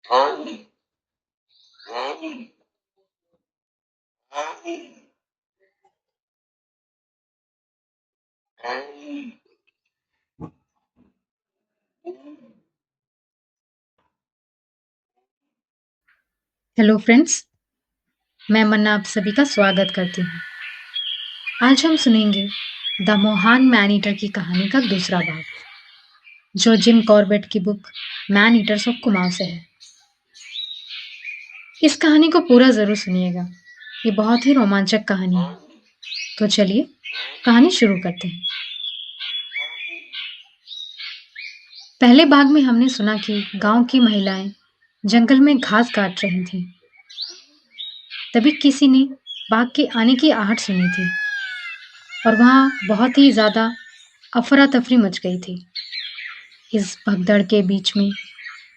Hello friends, मैं मन्ना आप सभी का स्वागत करती हूँ। आज हम सुनेंगे द महान मैन ईटर की कहानी का दूसरा भाग, जो जिम कॉर्बेट की book man eaters of Kumaon से है। इस कहानी को पूरा जरूर सुनिएगा, ये बहुत ही रोमांचक कहानी है। तो चलिए कहानी शुरू करते हैं। पहले भाग में हमने सुना कि गांव की महिलाएं जंगल में घास काट रही थीं। तभी किसी ने बाघ के आने की आहट सुनी थी और वहां बहुत ही ज्यादा अफरा तफरी मच गई थी। इस भगदड़ के बीच में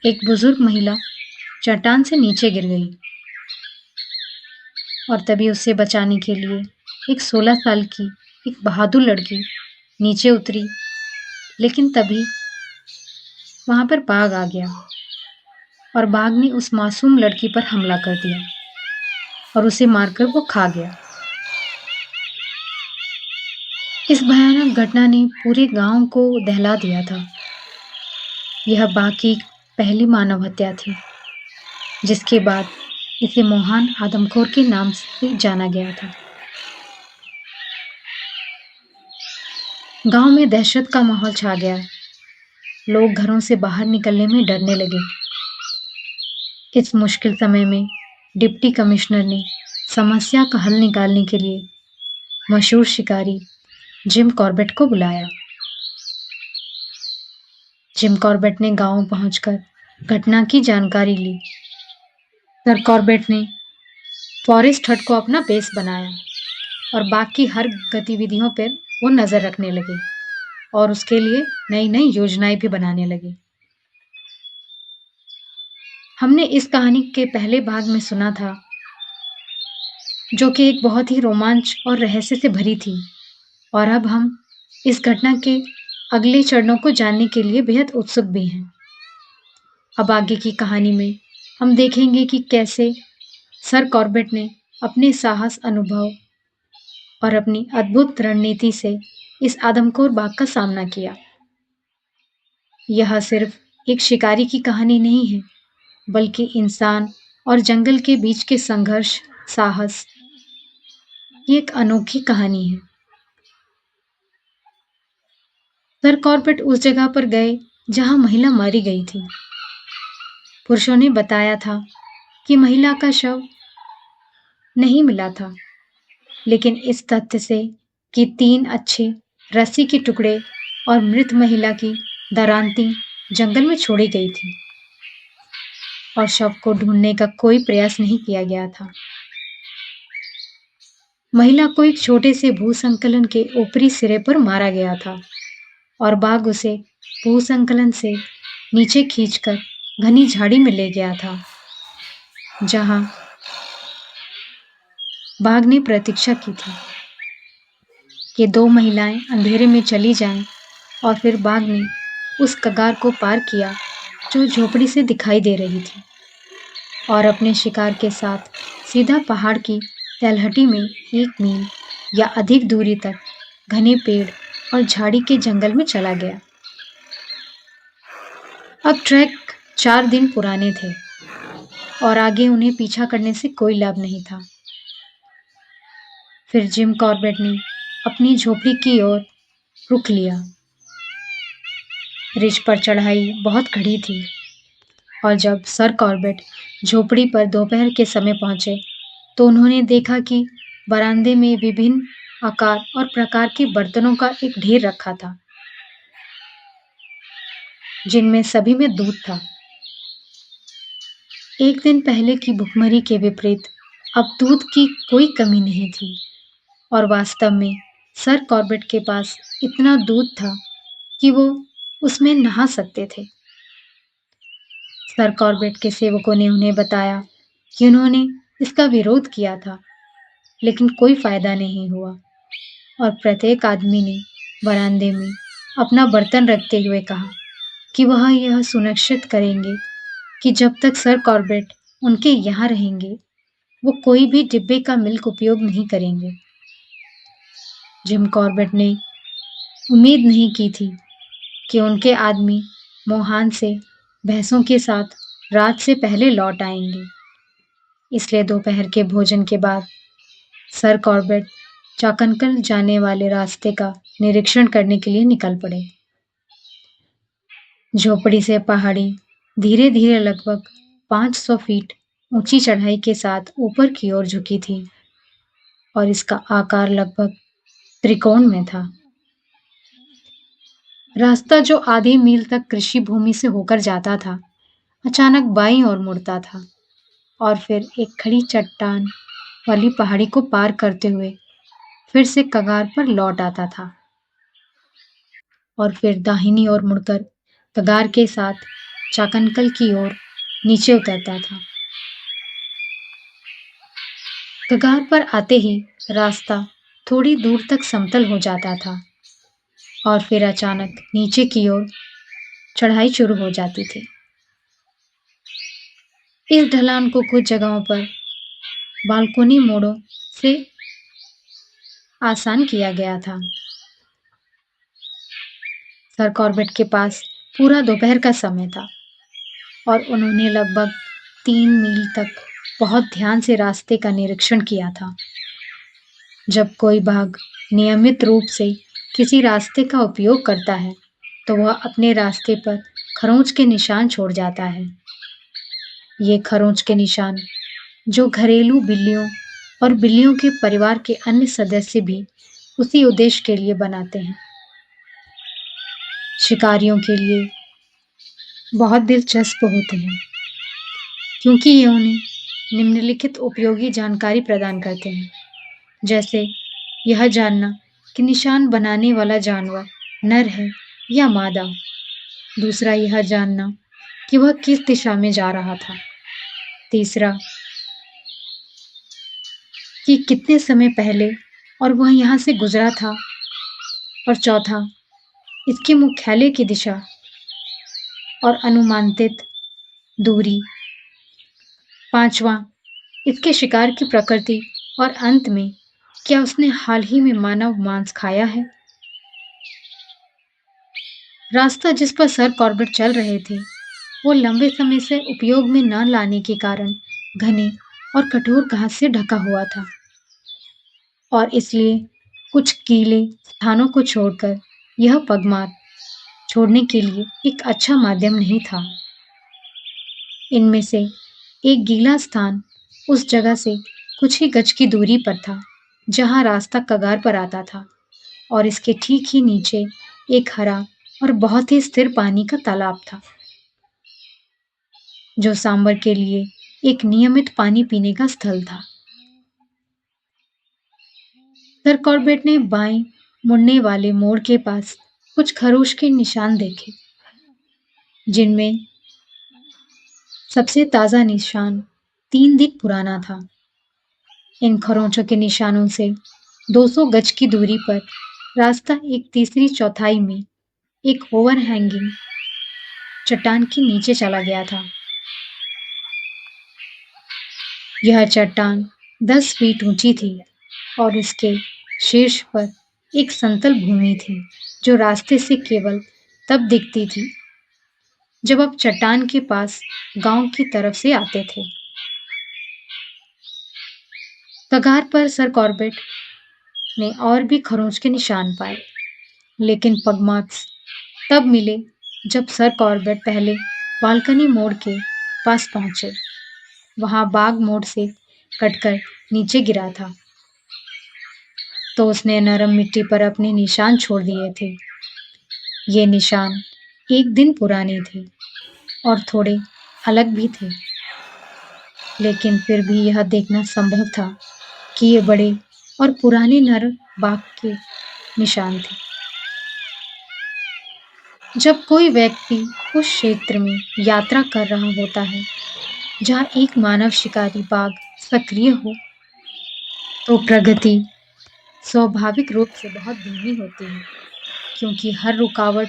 एक बुजुर्ग महिला चट्टान से नीचे गिर गई और तभी उसे बचाने के लिए एक 16 साल की एक बहादुर लड़की नीचे उतरी। लेकिन तभी वहां पर बाघ आ गया और बाघ ने उस मासूम लड़की पर हमला कर दिया और उसे मारकर वो खा गया। इस भयानक घटना ने पूरे गांव को दहला दिया था। यह बाघ की पहली मानव हत्या थी, जिसके बाद इसे महान आदमखोर के नाम से जाना गया था। गांव में दहशत का माहौल छा गया। लोग घरों से बाहर निकलने में डरने लगे। इस मुश्किल समय में डिप्टी कमिश्नर ने समस्या का हल निकालने के लिए मशहूर शिकारी जिम कॉर्बेट को बुलाया। जिम कॉर्बेट ने गांव पहुंचकर घटना की जानकारी ली। सर कॉर्बेट ने फॉरेस्ट हट को अपना बेस बनाया और बाघ की हर गतिविधियों पर वो नजर रखने लगे और उसके लिए नई नई योजनाएं भी बनाने लगे। हमने इस कहानी के पहले भाग में सुना था, जो कि एक बहुत ही रोमांच और रहस्य से भरी थी, और अब हम इस घटना के अगले चरणों को जानने के लिए बेहद उत्सुक भी हैं। अब आगे की कहानी में हम देखेंगे कि कैसे सर कॉर्बेट ने अपने साहस, अनुभव और अपनी अद्भुत रणनीति से इस आदमखोर बाघ का सामना किया। यह सिर्फ एक शिकारी की कहानी नहीं है, बल्कि इंसान और जंगल के बीच के संघर्ष, साहस की एक अनोखी कहानी है। सर कॉर्बेट उस जगह पर गए जहां महिला मारी गई थी। पुरुषों ने बताया था कि महिला का शव नहीं मिला था, लेकिन इस तथ्य से कि 3 अच्छे रस्सी के टुकड़े और मृत महिला की दरांती जंगल में छोड़ी गई थी और शव को ढूंढने का कोई प्रयास नहीं किया गया था। महिला को एक छोटे से भूसंकलन के ऊपरी सिरे पर मारा गया था और बाघ उसे भूसंकलन से नीचे खींचकर घनी झाड़ी में ले गया था, जहां बाघ ने प्रतीक्षा की थी कि 2 महिलाएं अंधेरे में चली जाएं, और फिर बाघ ने उस कगार को पार किया जो झोपड़ी से दिखाई दे रही थी और अपने शिकार के साथ सीधा पहाड़ की तलहटी में 1 मील या अधिक दूरी तक घने पेड़ और झाड़ी के जंगल में चला गया। अब ट्रैक 4 दिन पुराने थे और आगे उन्हें पीछा करने से कोई लाभ नहीं था। फिर जिम कॉर्बेट ने अपनी झोपड़ी की ओर रुख लिया। रिज पर चढ़ाई बहुत कड़ी थी और जब सर कॉर्बेट झोपड़ी पर दोपहर के समय पहुंचे, तो उन्होंने देखा कि बरामदे में विभिन्न आकार और प्रकार के बर्तनों का एक ढेर रखा था, जिनमें सभी में दूध था। एक दिन पहले की भुखमरी के विपरीत अब दूध की कोई कमी नहीं थी और वास्तव में सर कॉर्बेट के पास इतना दूध था कि वो उसमें नहा सकते थे। सर कॉर्बेट के सेवकों ने उन्हें बताया कि उन्होंने इसका विरोध किया था, लेकिन कोई फायदा नहीं हुआ और प्रत्येक आदमी ने बरामदे में अपना बर्तन रखते हुए कहा कि वह यह सुनिश्चित करेंगे कि जब तक सर कॉर्बेट उनके यहाँ रहेंगे, वो कोई भी डिब्बे का मिल्क उपयोग नहीं करेंगे। जिम कॉर्बेट ने उम्मीद नहीं की थी कि उनके आदमी मोहान से भैंसों के साथ रात से पहले लौट आएंगे। इसलिए दोपहर के भोजन के बाद सर कॉर्बेट चाकंकल जाने वाले रास्ते का निरीक्षण करने के लिए निकल पड़े। झोपड़ी से पहाड़ी धीरे धीरे लगभग 500 फीट ऊंची चढ़ाई के साथ ऊपर की ओर झुकी थी और इसका आकार लगभग त्रिकोण में था। रास्ता जो आधे मील तक कृषि भूमि से होकर जाता था, अचानक बाईं ओर मुड़ता था और फिर एक खड़ी चट्टान वाली पहाड़ी को पार करते हुए फिर से कगार पर लौट आता था और फिर दाहिनी ओर मुड़कर कगार के साथ चाकंकल की ओर नीचे उतरता था। कगार पर आते ही रास्ता थोड़ी दूर तक समतल हो जाता था और फिर अचानक नीचे की ओर चढ़ाई शुरू हो जाती थी। इस ढलान को कुछ जगहों पर बालकोनी मोड़ों से आसान किया गया था। सर कॉर्बेट के पास पूरा दोपहर का समय था और उन्होंने लगभग 3 मील तक बहुत ध्यान से रास्ते का निरीक्षण किया था। जब कोई बाघ नियमित रूप से किसी रास्ते का उपयोग करता है, तो वह अपने रास्ते पर खरोंच के निशान छोड़ जाता है। ये खरोंच के निशान, जो घरेलू बिल्लियों और बिल्लियों के परिवार के अन्य सदस्य भी उसी उद्देश्य के लिए बनाते हैं, शिकारियों के लिए बहुत दिलचस्प होते हैं, क्योंकि ये उन्हें निम्नलिखित उपयोगी जानकारी प्रदान करते हैं, जैसे यह जानना कि निशान बनाने वाला जानवर नर है या मादा। दूसरा, यह जानना कि वह किस दिशा में जा रहा था। तीसरा, कि कितने समय पहले और वह यहाँ से गुजरा था। और चौथा, इसके मुख्यालय की दिशा और अनुमानित दूरी। पांचवा, इसके शिकार की प्रकृति और अंत में क्या उसने हाल ही में मानव मांस खाया है। रास्ता जिस पर सर कॉर्बेट चल रहे थे, वो लंबे समय से उपयोग में न लाने के कारण घने और कठोर घास से ढका हुआ था और इसलिए कुछ गीले स्थानों को छोड़कर यह पगमार्ग छोड़ने के लिए एक अच्छा माध्यम नहीं था। इनमें से एक गीला स्थान उस जगह से कुछ ही गज की दूरी पर था जहां रास्ता कगार पर आता था और इसके ठीक ही नीचे एक हरा और बहुत ही स्थिर पानी का तालाब था, जो सांबर के लिए एक नियमित पानी पीने का स्थल था। सर कॉर्बेट ने बाएं मुड़ने वाले मोड़ के पास कुछ खरोश के निशान देखे, जिनमें सबसे ताजा निशान 3 दिन पुराना था। इन खरोंचों के निशानों से 200 गज की दूरी पर रास्ता एक तीसरी चौथाई में एक ओवरहैंगिंग चट्टान के नीचे चला गया था। यह चट्टान 10 फीट ऊंची थी और उसके शीर्ष पर एक समतल भूमि थी, जो रास्ते से केवल तब दिखती थी जब आप चट्टान के पास गांव की तरफ से आते थे। कगार पर सर कॉर्बेट ने और भी खरोंच के निशान पाए, लेकिन पगमार्क्स तब मिले जब सर कॉर्बेट पहले बालकनी मोड़ के पास पहुंचे। वहां बाग मोड़ से कटकर नीचे गिरा था, तो उसने नरम मिट्टी पर अपने निशान छोड़ दिए थे। ये निशान 1 दिन पुराने थे और थोड़े अलग भी थे, लेकिन फिर भी यह देखना संभव था कि ये बड़े और पुराने नर बाघ के निशान थे। जब कोई व्यक्ति उस क्षेत्र में यात्रा कर रहा होता है जहां एक मानव शिकारी बाघ सक्रिय हो, तो प्रगति स्वाभाविक रूप से बहुत धीमी होती है, क्योंकि हर रुकावट,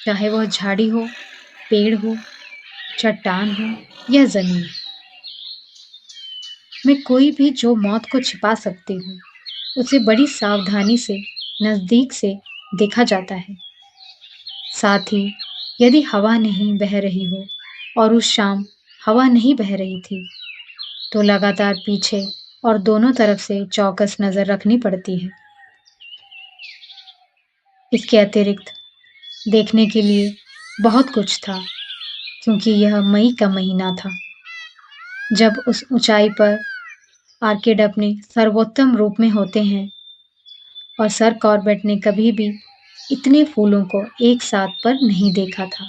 चाहे वह झाड़ी हो, पेड़ हो, चट्टान हो या जमीन, में कोई भी जो मौत को छिपा सकती हो, उसे बड़ी सावधानी से नजदीक से देखा जाता है। साथ ही यदि हवा नहीं बह रही हो, और उस शाम हवा नहीं बह रही थी, तो लगातार पीछे और दोनों तरफ से चौकस नजर रखनी पड़ती है। इसके अतिरिक्त देखने के लिए बहुत कुछ था, क्योंकि यह मई का महीना था, जब उस ऊंचाई पर आर्किड अपने सर्वोत्तम रूप में होते हैं, और सर कॉर्बेट ने कभी भी इतने फूलों को एक साथ पर नहीं देखा था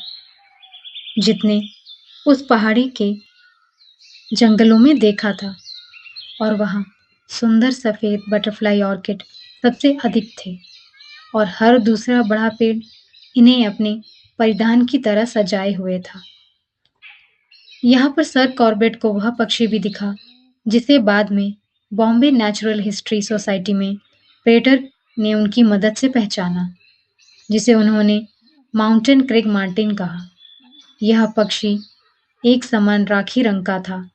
जितने उस पहाड़ी के जंगलों में देखा था। और वहाँ सुंदर सफेद बटरफ्लाई ऑर्किड सबसे अधिक थे, और हर दूसरा बड़ा पेड़ इन्हें अपने परिधान की तरह सजाए हुए था। यहाँ पर सर कॉर्बेट को वह पक्षी भी दिखा जिसे बाद में बॉम्बे नेचुरल हिस्ट्री सोसाइटी में पेटर ने उनकी मदद से पहचाना, जिसे उन्होंने माउंटेन क्रेग मार्टिन कहा। यह पक्षी एक समान राखी रंग का था,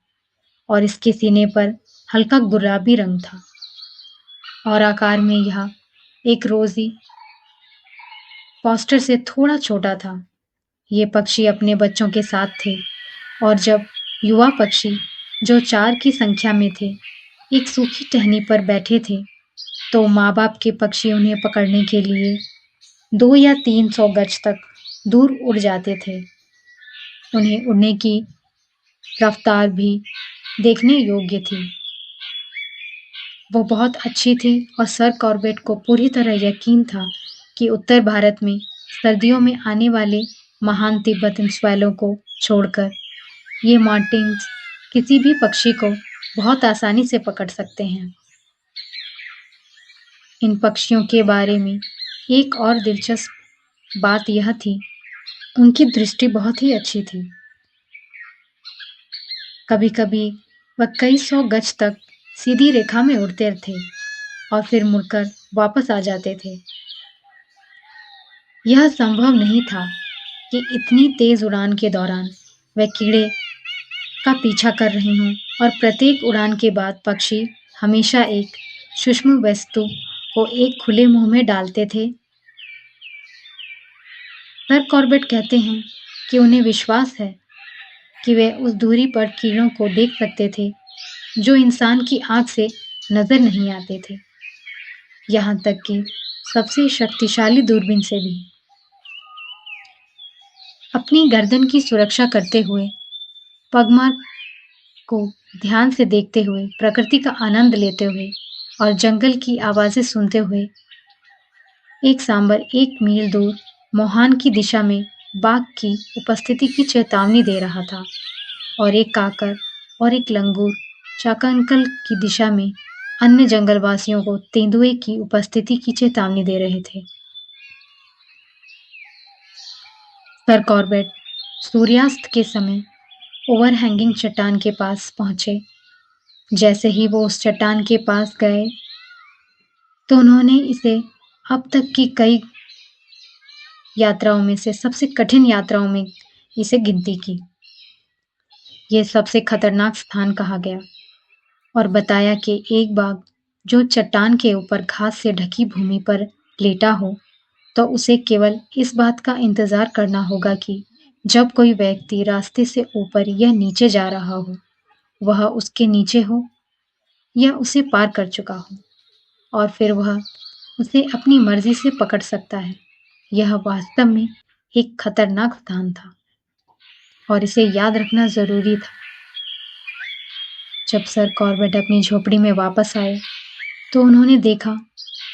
और इसके सीने पर हल्का गुलाबी रंग था, और आकार में यह एक रोजी पॉस्टर से थोड़ा छोटा था। ये पक्षी अपने बच्चों के साथ थे, और जब युवा पक्षी, जो 4 की संख्या में थे, एक सूखी टहनी पर बैठे थे, तो माँ-बाप के पक्षी उन्हें पकड़ने के लिए 2 या 300 गज तक दूर उड़ जाते थे। उन्हें उड़ने की रफ्तार भी देखने योग्य थी। वो बहुत अच्छी थी, और सर कॉर्बेट को पूरी तरह यकीन था कि उत्तर भारत में सर्दियों में आने वाले महान तिब्बतन स्वेलों को छोड़कर ये मार्टिन्स किसी भी पक्षी को बहुत आसानी से पकड़ सकते हैं। इन पक्षियों के बारे में एक और दिलचस्प बात यह थी, उनकी दृष्टि बहुत ही अच्छी थी। कभी-कभी वह कई सौ गज तक सीधी रेखा में उड़ते थे, और फिर मुड़कर वापस आ जाते थे। यह संभव नहीं था कि इतनी तेज उड़ान के दौरान वह कीड़े का पीछा कर रहे हों, और प्रत्येक उड़ान के बाद पक्षी हमेशा एक सूक्ष्म वस्तु को एक खुले मुंह में डालते थे। सर कॉर्बेट कहते हैं कि उन्हें विश्वास है कि वे उस दूरी पर कीड़ों को देख सकते थे जो इंसान की आंख से नजर नहीं आते थे, यहाँ तक कि सबसे शक्तिशाली दूरबीन से भी। अपनी गर्दन की सुरक्षा करते हुए, पगमार्क को ध्यान से देखते हुए, प्रकृति का आनंद लेते हुए, और जंगल की आवाजें सुनते हुए, एक सांबर 1 मील दूर मोहान की दिशा में बाघ की उपस्थिति की चेतावनी दे रहा था, और एक काकर और एक लंगूर चाकांकल की दिशा में अन्य जंगलवासियों को तेंदुए की उपस्थिति की चेतावनी दे रहे थे। सर कॉर्बेट सूर्यास्त के समय ओवरहैंगिंग चट्टान के पास पहुंचे। जैसे ही वो उस चट्टान के पास गए, तो उन्होंने इसे अब तक की कई यात्राओं में से सबसे कठिन यात्राओं में इसे गिनती की। ये सबसे खतरनाक स्थान कहा गया, और बताया कि एक बाघ जो चट्टान के ऊपर घास से ढकी भूमि पर लेटा हो, तो उसे केवल इस बात का इंतजार करना होगा कि जब कोई व्यक्ति रास्ते से ऊपर या नीचे जा रहा हो, वह उसके नीचे हो या उसे पार कर चुका हो, और फिर वह उसे अपनी मर्जी से पकड़ सकता है। यह वास्तव में एक खतरनाक स्थान था, और इसे याद रखना जरूरी था। जब सर कॉर्बेट अपनी झोपड़ी में वापस आए, तो उन्होंने देखा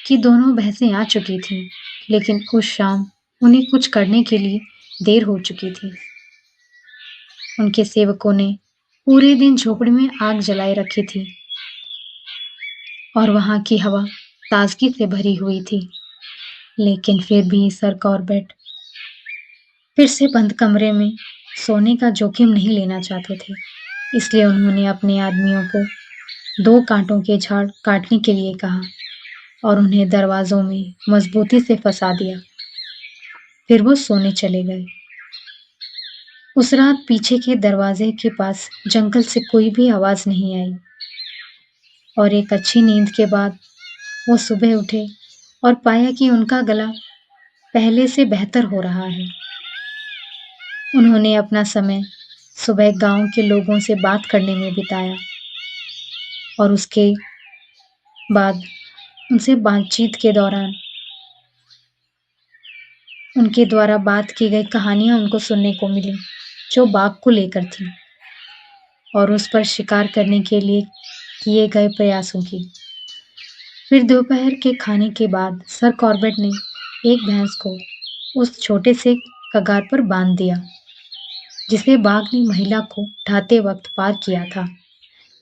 कि दोनों भैंसें आ चुकी थीं, लेकिन उस शाम उन्हें कुछ करने के लिए देर हो चुकी थी। उनके सेवकों ने पूरे दिन झोपड़ी में आग जलाए रखी थी, और वहां की हवा ताजगी से भरी हुई थी। लेकिन फिर भी सर कॉर्बेट फिर से बंद कमरे में सोने का जोखिम नहीं लेना चाहते थे, इसलिए उन्होंने अपने आदमियों को 2 कांटों के झाड़ काटने के लिए कहा, और उन्हें दरवाजों में मजबूती से फंसा दिया। फिर वो सोने चले गए। उस रात पीछे के दरवाजे के पास जंगल से कोई भी आवाज नहीं आई और एक अच्छी नींद के बाद वो सुबह उठे और पाया कि उनका गला पहले से बेहतर हो रहा है। उन्होंने अपना समय सुबह गांव के लोगों से बात करने में बिताया और उसके बाद उनसे बातचीत के दौरान उनके द्वारा बात की गई कहानियां उनको सुनने को मिली जो बाघ को लेकर थी और उस पर शिकार करने के लिए किए गए प्रयासों की। फिर दोपहर के खाने के बाद सर कॉर्बेट ने एक भैंस को उस छोटे से कगार पर बांध दिया जिसे बाघ ने महिला को उठाते वक्त पार किया था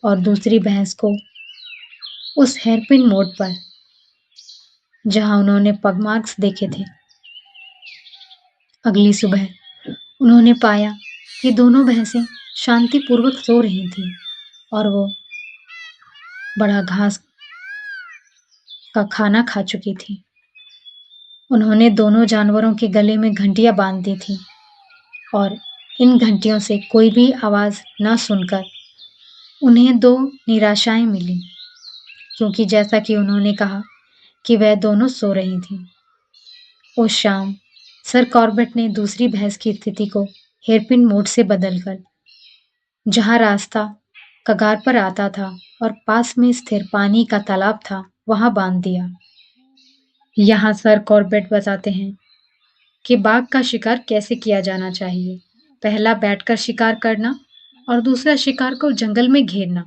और दूसरी भैंस को उस हेयरपिन मोड़ पर जहां उन्होंने पगमार्क्स देखे थे। अगली सुबह उन्होंने पाया कि दोनों भैंसें शांतिपूर्वक सो रही थीं और वो बड़ा घास का खाना खा चुकी थी। उन्होंने दोनों जानवरों के गले में घंटियां बांध दी थीं और इन घंटियों से कोई भी आवाज न सुनकर उन्हें दो निराशाएं मिली क्योंकि जैसा कि उन्होंने कहा कि वह दोनों सो रही थीं। उस शाम सर कॉर्बेट ने दूसरी भैंस की स्थिति को हेयरपिन मोड़ से बदलकर जहां रास्ता कगार पर आता था और पास में स्थिर पानी का तालाब था वहां बांध दिया। यहाँ सर कॉर्बेट बताते हैं कि बाघ का शिकार कैसे किया जाना चाहिए। पहला बैठकर शिकार करना और दूसरा शिकार को जंगल में घेरना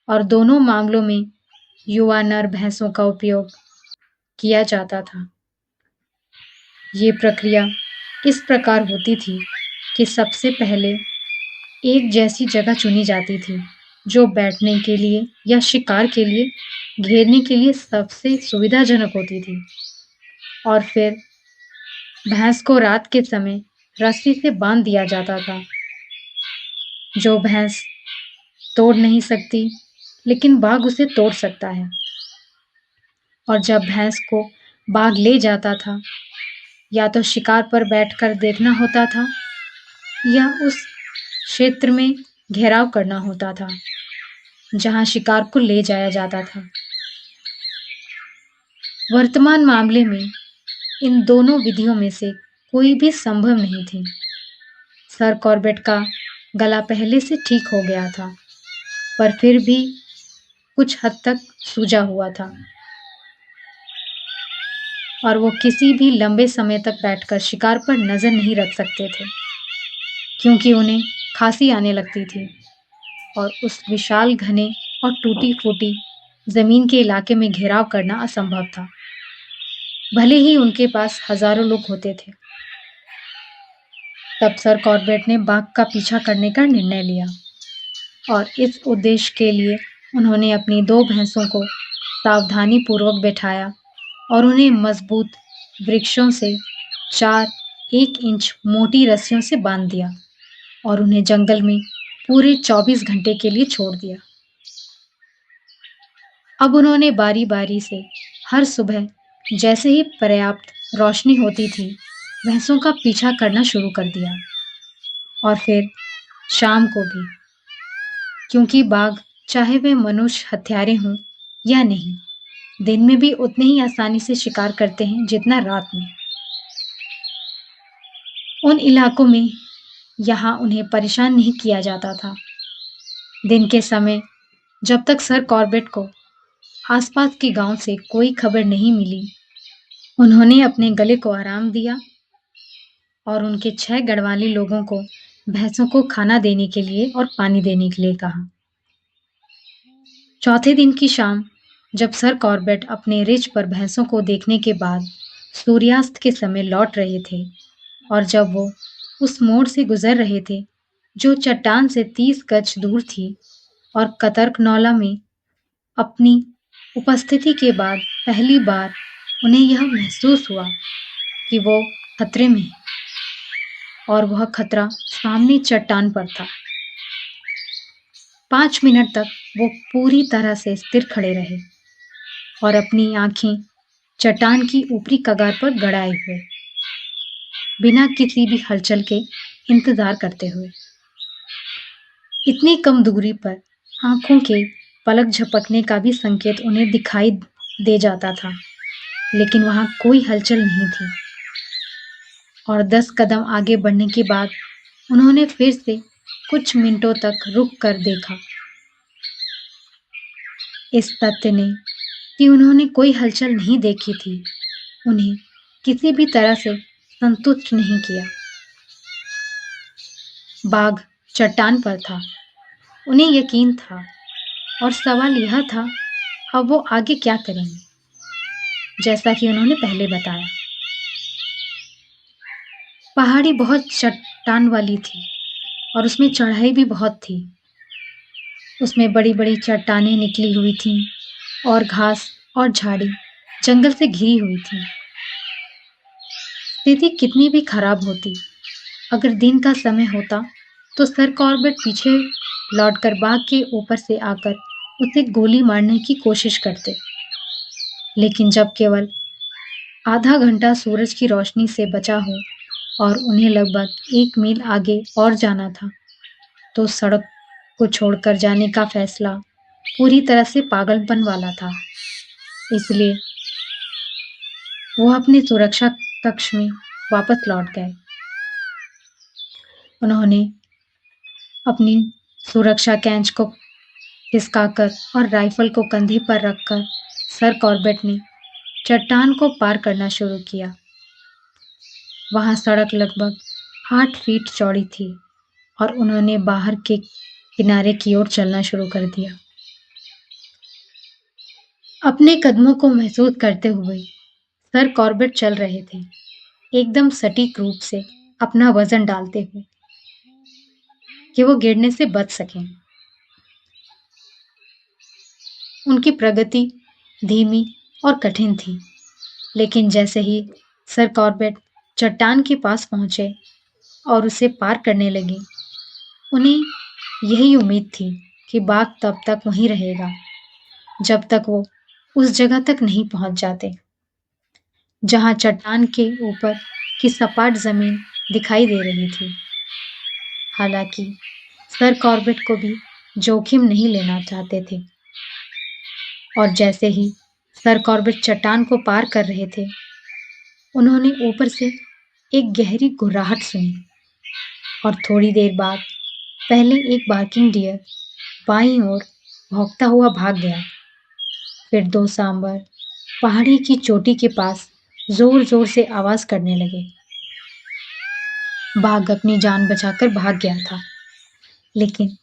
और दोनों मामलों में युवा नर भैंसों का उपयोग किया जाता था। ये प्रक्रिया इस प्रकार होती थी कि सबसे पहले एक जैसी जगह चुनी जाती थी जो बैठने के लिए या शिकार के लिए घेरने के लिए सबसे सुविधाजनक होती थी और फिर भैंस को रात के समय रस्सी से बांध दिया जाता था। जो भैंस तोड़ नहीं सकती लेकिन बाघ उसे तोड़ सकता है और जब भैंस को बाघ ले जाता था या तो शिकार पर बैठकर देखना होता था या उस क्षेत्र में घेराव करना होता था जहां शिकार को ले जाया जाता था। वर्तमान मामले में इन दोनों विधियों में से कोई भी संभव नहीं थी। सर कॉर्बेट का गला पहले से ठीक हो गया था पर फिर भी कुछ हद तक सूजा हुआ था और वो किसी भी लंबे समय तक बैठकर शिकार पर नजर नहीं रख सकते थे क्योंकि उन्हें खांसी आने लगती थी और उस विशाल घने और टूटी फूटी जमीन के इलाके में घेराव करना असंभव था भले ही उनके पास हजारों लोग होते थे। तब सर कॉर्बेट ने बाघ का पीछा करने का निर्णय लिया और इस उद्देश्य के लिए उन्होंने अपनी दो भैंसों को सावधानी पूर्वक बैठाया और उन्हें मजबूत वृक्षों से 4 1 इंच मोटी रस्सियों से बांध दिया और उन्हें जंगल में पूरे 24 घंटे के लिए छोड़ दिया। अब उन्होंने बारी बारी से हर सुबह जैसे ही पर्याप्त रोशनी होती थी भैंसों का पीछा करना शुरू कर दिया और फिर शाम को भी क्योंकि बाघ चाहे वे मनुष्य हत्यारे हों या नहीं दिन में भी उतने ही आसानी से शिकार करते हैं जितना रात में। उन इलाकों में यहाँ उन्हें परेशान नहीं किया जाता था। दिन के समय जब तक सर कॉर्बेट को आसपास के गांव से कोई खबर नहीं मिली उन्होंने अपने गले को आराम दिया और उनके 6 गढ़वाली लोगों को भैंसों को खाना देने के लिए और पानी देने के लिए कहा। चौथे दिन की शाम जब सर कॉर्बेट अपने रिज पर भैंसों को देखने के बाद सूर्यास्त के समय लौट रहे थे और जब वो उस मोड़ से गुजर रहे थे जो चट्टान से 30 गज दूर थी और कतर्कनौला में अपनी उपस्थिति के बाद पहली बार उन्हें यह महसूस हुआ कि वो खतरे में है और वह खतरा सामने चट्टान पर था। 5 मिनट तक वो पूरी तरह से स्थिर खड़े रहे और अपनी आंखें चट्टान की ऊपरी कगार पर गड़ाए हुए बिना किसी भी हलचल के इंतजार करते हुए। इतनी कम दूरी पर आंखों के पलक झपकने का भी संकेत उन्हें दिखाई दे जाता था, लेकिन वहां कोई हलचल नहीं थी। और 10 कदम आगे बढ़ने के बाद उन्होंने फिर से कुछ मिनटों तक रुक कर देखा। इस तथ्य ने कि उन्होंने कोई हलचल नहीं देखी थी, उन्हें किसी भी तरह से संतुष्ट नहीं किया। बाघ चट्टान पर था, उन्हें यकीन था, और सवाल यह था, अब वो आगे क्या करेंगे? जैसा कि उन्होंने पहले बताया, पहाड़ी बहुत चट्टान वाली थी और उसमें चढ़ाई भी बहुत थी। उसमें बड़ी-बड़ी चट्टानें निकली हुई थीं और घास और झाड़ी जंगल से घिरी हुई थी। स्थिति कितनी भी खराब होती, अगर दिन का समय होता तो सर कॉर्बेट पीछे लौटकर बाघ के ऊपर से आकर उसे गोली मारने की कोशिश करते। लेकिन जब केवल आधा घंटा सूरज की रोशनी से बचा हो और उन्हें लगभग 1 मील आगे और जाना था, तो सड़क को छोड़कर जाने का फैसला पूरी तरह से पागलपन वाला था। इसलिए वो अपने सुरक्षा कक्ष में वापस लौट गए। उन्होंने अपनी सुरक्षा कैंच को खिसकाकर और राइफल को कंधे पर रखकर सर कॉर्बेट ने चट्टान को पार करना शुरू किया। वहां सड़क लगभग 8 फीट चौड़ी थी और उन्होंने बाहर के किनारे की ओर चलना शुरू कर दिया। अपने कदमों को महसूस करते हुए सर कॉर्बेट चल रहे थे, एकदम सटीक रूप से अपना वजन डालते हुए कि वो गिरने से बच सकें। उनकी प्रगति धीमी और कठिन थी, लेकिन जैसे ही सर कॉर्बेट चट्टान के पास पहुंचे और उसे पार करने लगे, उन्हें यही उम्मीद थी कि बाघ तब तक वहीं रहेगा जब तक वो उस जगह तक नहीं पहुंच जाते जहां चट्टान के ऊपर की सपाट जमीन दिखाई दे रही थी। हालांकि सर कॉर्बेट को भी जोखिम नहीं लेना चाहते थे, और जैसे ही सर कॉर्बेट चट्टान को पार कर रहे थे, उन्होंने ऊपर से एक गहरी गुर्राहट सुनी और थोड़ी देर बाद पहले एक बार्किंग डियर बाईं ओर भौंकता हुआ भाग गया। फिर 2 सांबर पहाड़ी की चोटी के पास जोर-जोर से आवाज करने लगे। बाघ अपनी जान बचाकर भाग गया था, लेकिन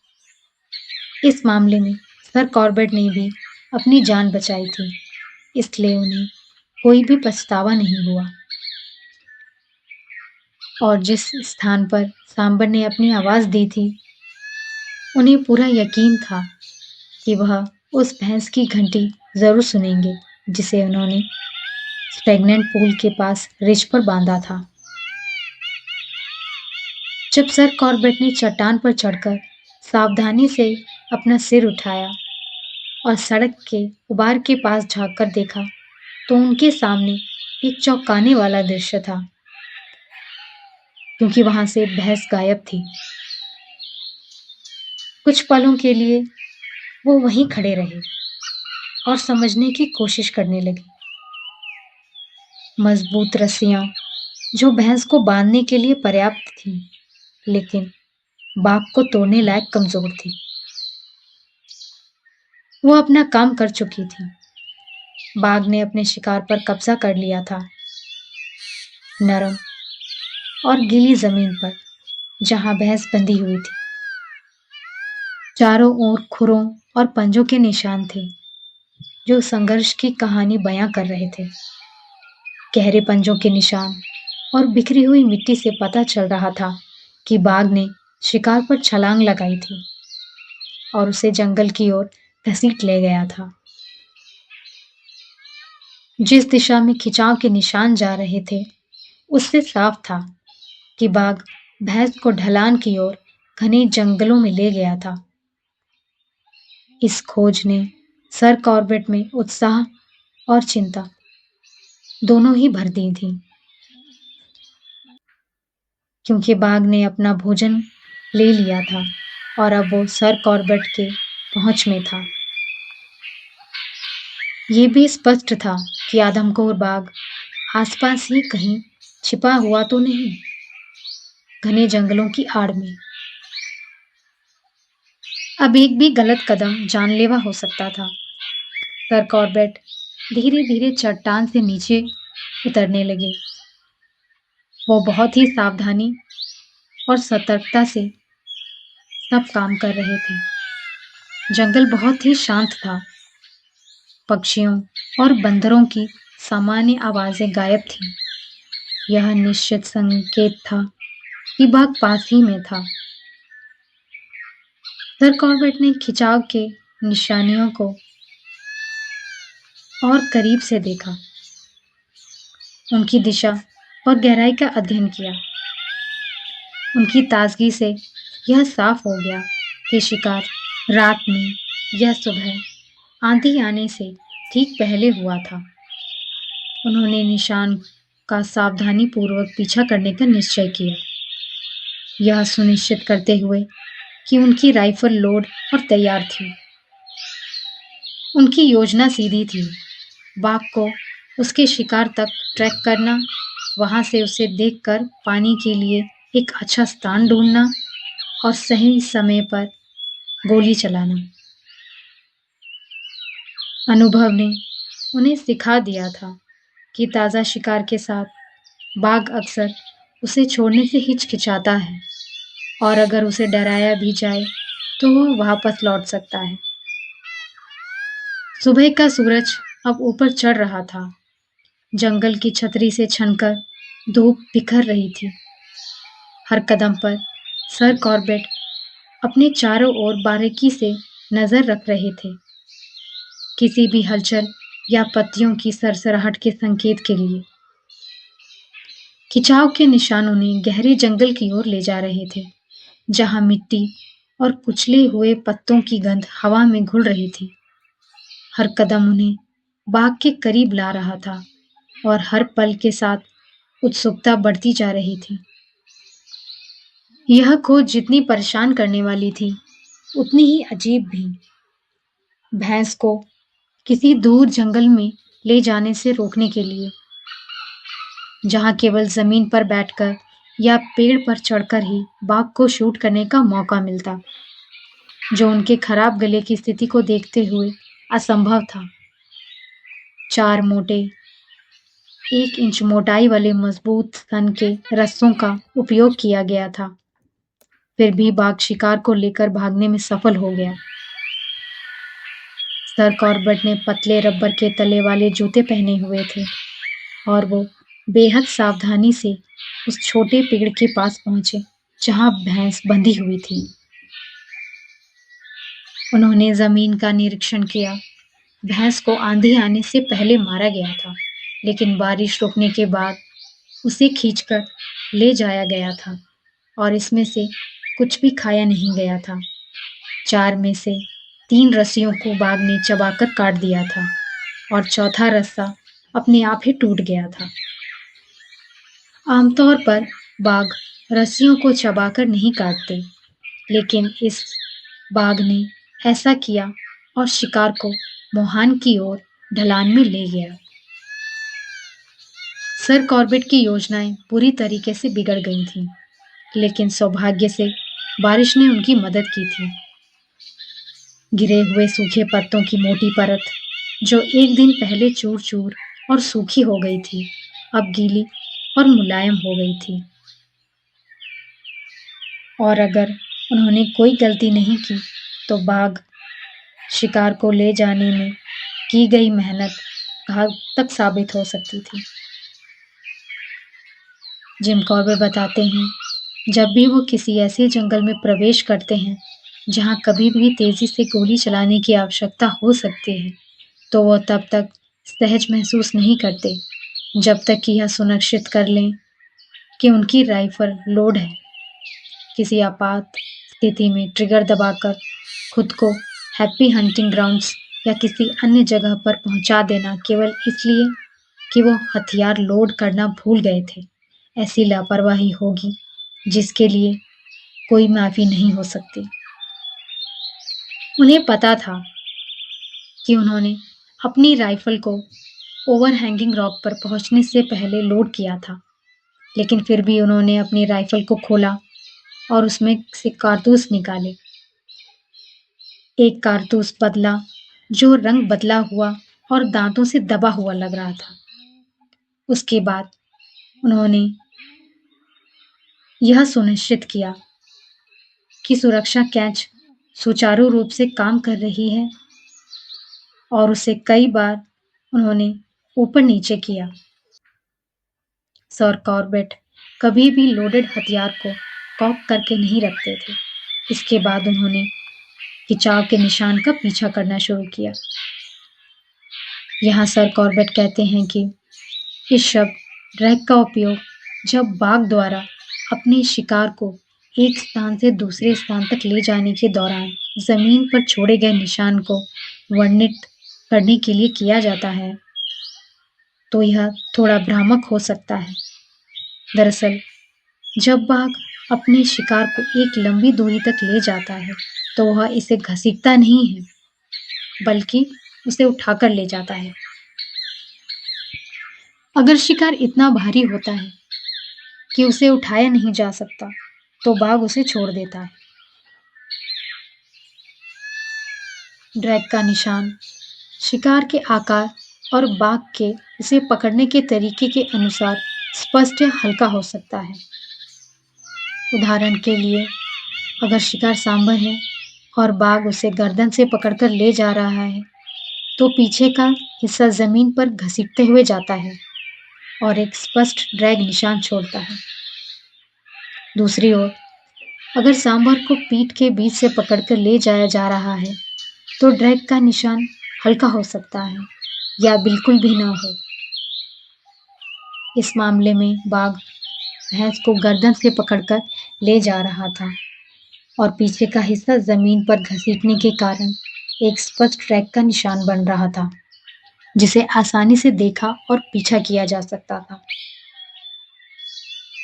इस मामले में सर कॉर्बेट ने भी अपनी जान बचाई थी, इसलिए उन्हें कोई भी पछतावा नहीं हुआ। और जिस स्थान पर सांबर ने अपनी आवाज दी थी, उन्हें पूरा यकीन था कि वह उस भैंस की घंटी जरूर सुनेंगे जिसे उन्होंने स्टैग्नेंट पूल के पास रिज पर बांधा था। जब सर कॉर्बेट ने चट्टान पर चढ़कर सावधानी से अपना सिर उठाया और सड़क के उबार के पास झांककर देखा, तो उनके सामने एक चौंकाने वाला दृश्य था, क्योंकि वहां से भैंस गायब थी। कुछ पलों के लिए वो वहीं खड़े रहे और समझने की कोशिश करने लगे। मजबूत रस्सियां जो भैंस को बांधने के लिए पर्याप्त थी, लेकिन बाघ को तोड़ने लायक कमजोर थी। वो अपना काम कर चुकी थी। बाघ ने अपने शिकार पर कब्जा कर लिया था, नरम और गीली जमीन पर जहां भैंस बंधी हुई थी। चारों ओर खुरों और पंजों के निशान थे, जो संघर्ष की कहानी बयां कर रहे थे। गहरे पंजों के निशान और बिखरी हुई मिट्टी से पता चल रहा था कि बाघ ने शिकार पर छलांग लगाई थी और उसे जंगल की ओर घसीट ले गया था। जिस दिशा में खिंचाव के निशान जा रहे थे, उससे साफ था कि बाघ भैंस को ढलान की ओर घने जंगलों में ले गया था। इस खोज ने सर कॉर्बेट में उत्साह और चिंता दोनों ही भर दी थी। क्योंकि बाघ ने अपना भोजन ले लिया था और अब वो सर कॉर्बेट के पहुंच में था। ये भी स्पष्ट था कि आदमखोर बाघ आसपास ही कहीं छिपा हुआ तो नहीं, घने जंगलों की आड़ में। अब एक भी गलत कदम जानलेवा हो सकता था। सर कॉर्बेट धीरे धीरे चट्टान से नीचे उतरने लगे। वो बहुत ही सावधानी और सतर्कता से सब काम कर रहे थे। जंगल बहुत ही शांत था। पक्षियों और बंदरों की सामान्य आवाजें गायब थीं। यह निश्चित संकेत था कि बाघ पास ही में था। सर कॉर्बेट ने खिंचाव के निशानियों को और करीब से देखा, उनकी दिशा और गहराई का अध्ययन किया। उनकी ताजगी से यह साफ हो गया कि शिकार रात में या सुबह आंधी आने से ठीक पहले हुआ था। उन्होंने निशान का सावधानीपूर्वक पीछा करने का निश्चय किया, यह सुनिश्चित करते हुए कि उनकी राइफल लोड और तैयार थी। उनकी योजना सीधी थी, बाघ को उसके शिकार तक ट्रैक करना, वहां से उसे देखकर पानी के लिए एक अच्छा स्थान ढूंढना और सही समय पर गोली चलाना। अनुभव ने उन्हें सिखा दिया था कि ताज़ा शिकार के साथ बाघ अक्सर उसे छोड़ने से हिचकिचाता है और अगर उसे डराया भी जाए तो वह वापस लौट सकता है। सुबह का सूरज अब ऊपर चढ़ रहा था। जंगल की छतरी से छनकर धूप बिखर रही थी। हर कदम पर सर कॉर्बेट अपने चारों ओर बारीकी से नजर रख रहे थे, किसी भी हलचल या पत्तियों की सरसराहट के संकेत के लिए। खिंचाव के निशान उन्हें गहरे जंगल की ओर ले जा रहे थे, जहां मिट्टी और कुचले हुए पत्तों की गंध हवा में घुल रही थी। हर कदम उन्हें बाघ के करीब ला रहा था और हर पल के साथ उत्सुकता बढ़ती जा रही थी। यह खोज जितनी परेशान करने वाली थी, उतनी ही अजीब भी। भैंस को किसी दूर जंगल में ले जाने से रोकने के लिए, जहां केवल जमीन पर बैठकर या पेड़ पर चढ़कर ही बाघ को शूट करने का मौका मिलता, जो उनके खराब गले की स्थिति को देखते हुए असंभव था। 4 मोटे 1 इंच मोटाई वाले मजबूत सन के रस्सों का उपयोग किया गया था। फिर भी बाघ शिकार को लेकर भागने में सफल हो गया। सर कॉर्बेट ने पतले रबर के तले वाले जूते पहने हुए थे और वो बेहद सावधानी से उस छोटे पेड़ के पास पहुंचे जहां भैंस बंधी हुई थी। उन्होंने जमीन का निरीक्षण किया। भैंस को आंधी आने से पहले मारा गया था, लेकिन बारिश रुकने के बाद उसे खींचकर ले जाया गया था और इसमें से कुछ भी खाया नहीं गया था। 4 में से 3 रस्सियों को बाघ ने चबाकर काट दिया था और चौथा रस्सा अपने आप ही टूट गया था। आमतौर पर बाघ रस्सियों को चबाकर नहीं काटते, लेकिन इस बाघ ने ऐसा किया और शिकार को मुहान की ओर ढलान में ले गया। सर कॉर्बेट की योजनाएं पूरी तरीके से बिगड़ गई थीं, लेकिन सौभाग्य से बारिश ने उनकी मदद की थी। गिरे हुए सूखे पत्तों की मोटी परत, जो एक दिन पहले चूर-चूर और सूखी हो गई थी, अब गीली और मुलायम हो गई थी। और अगर उन्होंने कोई गलती नहीं की, तो बाघ शिकार को ले जाने में की गई मेहनत घातक साबित हो सकती थी। जिम कॉर्बेट बताते हैं, जब भी वो किसी ऐसे जंगल में प्रवेश करते हैं, जहाँ कभी भी तेजी से गोली चलाने की आवश्यकता हो सकती है, तो वो तब तक सहज महसूस नहीं करते, जब तक कि यह सुनिश्चित कर लें कि उनकी राइफल लोड है। किसी आपात स्थिति में ट्रिगर दबाकर खुद को हैप्पी हंटिंग ग्राउंड्स या किसी अन्य जगह पर पहुंचा देना केवल इसलिए कि वो हथियार लोड करना भूल गए थे, ऐसी लापरवाही होगी जिसके लिए कोई माफ़ी नहीं हो सकती। उन्हें पता था कि उन्होंने अपनी राइफ़ल को ओवरहैंगिंग रॉक पर पहुँचने से पहले लोड किया था, लेकिन फिर भी उन्होंने अपनी राइफ़ल को खोला और उसमें से कारतूस निकाले। एक कारतूस बदला जो रंग बदला हुआ और दाँतों से दबा हुआ लग रहा था। उसके बाद उन्होंने यह सुनिश्चित किया कि सुरक्षा कैच सुचारू रूप से काम कर रही है और उसे कई बार उन्होंने ऊपर-नीचे किया। सर कॉर्बेट कभी भी लोडेड हथियार को कॉक करके नहीं रखते थे। इसके बाद उन्होंने खिंचाव के निशान का पीछा करना शुरू किया। यहाँ सर कॉर्बेट कहते हैं कि इस शब्द ड्रैग का उपयोग जब बाघ द्वारा अपने शिकार को एक स्थान से दूसरे स्थान तक ले जाने के दौरान जमीन पर छोड़े गए निशान को वर्णित करने के लिए किया जाता है, तो यह थोड़ा भ्रामक हो सकता है। दरअसल जब बाघ अपने शिकार को एक लंबी दूरी तक ले जाता है, तो वह इसे घसीटता नहीं है, बल्कि उसे उठाकर ले जाता है। अगर शिकार इतना भारी होता है कि उसे उठाया नहीं जा सकता, तो बाघ उसे छोड़ देता है। ड्रैग का निशान शिकार के आकार और बाघ के उसे पकड़ने के तरीके के अनुसार स्पष्ट या हल्का हो सकता है। उदाहरण के लिए, अगर शिकार सांभर है और बाघ उसे गर्दन से पकड़कर ले जा रहा है, तो पीछे का हिस्सा जमीन पर घसीटते हुए जाता है और एक स्पष्ट ड्रैग निशान छोड़ता है। दूसरी ओर, अगर सांभर को पीठ के बीच से पकड़कर ले जाया जा रहा है, तो ड्रैग का निशान हल्का हो सकता है या बिल्कुल भी ना हो। इस मामले में बाघ भैंस को गर्दन से पकड़कर ले जा रहा था और पीछे का हिस्सा जमीन पर घसीटने के कारण एक स्पष्ट ट्रैक का निशान बन रहा था, जिसे आसानी से देखा और पीछा किया जा सकता था।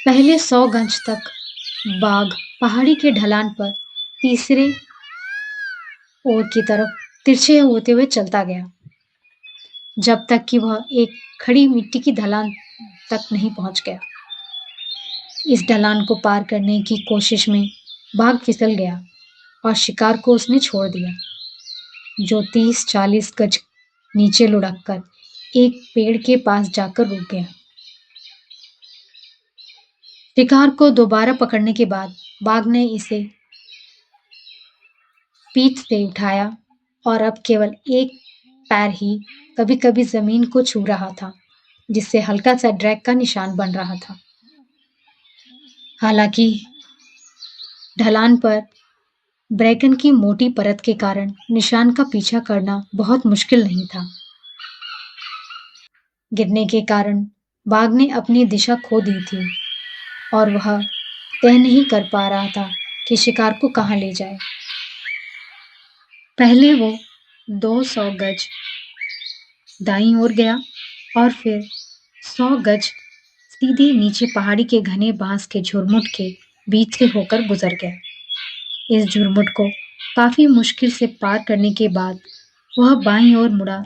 पहले 100 गज तक बाघ पहाड़ी के ढलान पर तीसरे ओर की तरफ तिरछे होते हुए चलता गया, जब तक कि वह एक खड़ी मिट्टी की ढलान तक नहीं पहुंच गया। इस ढलान को पार करने की कोशिश में बाघ फिसल गया और शिकार को उसने छोड़ दिया, जो 30-40 गज नीचे लुढ़ककर एक पेड़ के पास जाकर रुक गया। शिकार को दोबारा पकड़ने के बाद बाघ ने इसे पीठ से उठाया और अब केवल एक पैर ही कभी-कभी जमीन को छू रहा था, जिससे हल्का सा ड्रैग का निशान बन रहा था। हालांकि ढलान पर ब्रैकन की मोटी परत के कारण निशान का पीछा करना बहुत मुश्किल नहीं था। गिरने के कारण बाघ ने अपनी दिशा खो दी थी और वह तय नहीं कर पा रहा था कि शिकार को कहाँ ले जाए। पहले वो 200 गज दाईं ओर गया और फिर 100 गज सीधे नीचे पहाड़ी के घने बांस के झुरमुट के बीच से होकर गुजर गया। इस झुरमुट को काफी मुश्किल से पार करने के बाद वह बाईं ओर मुड़ा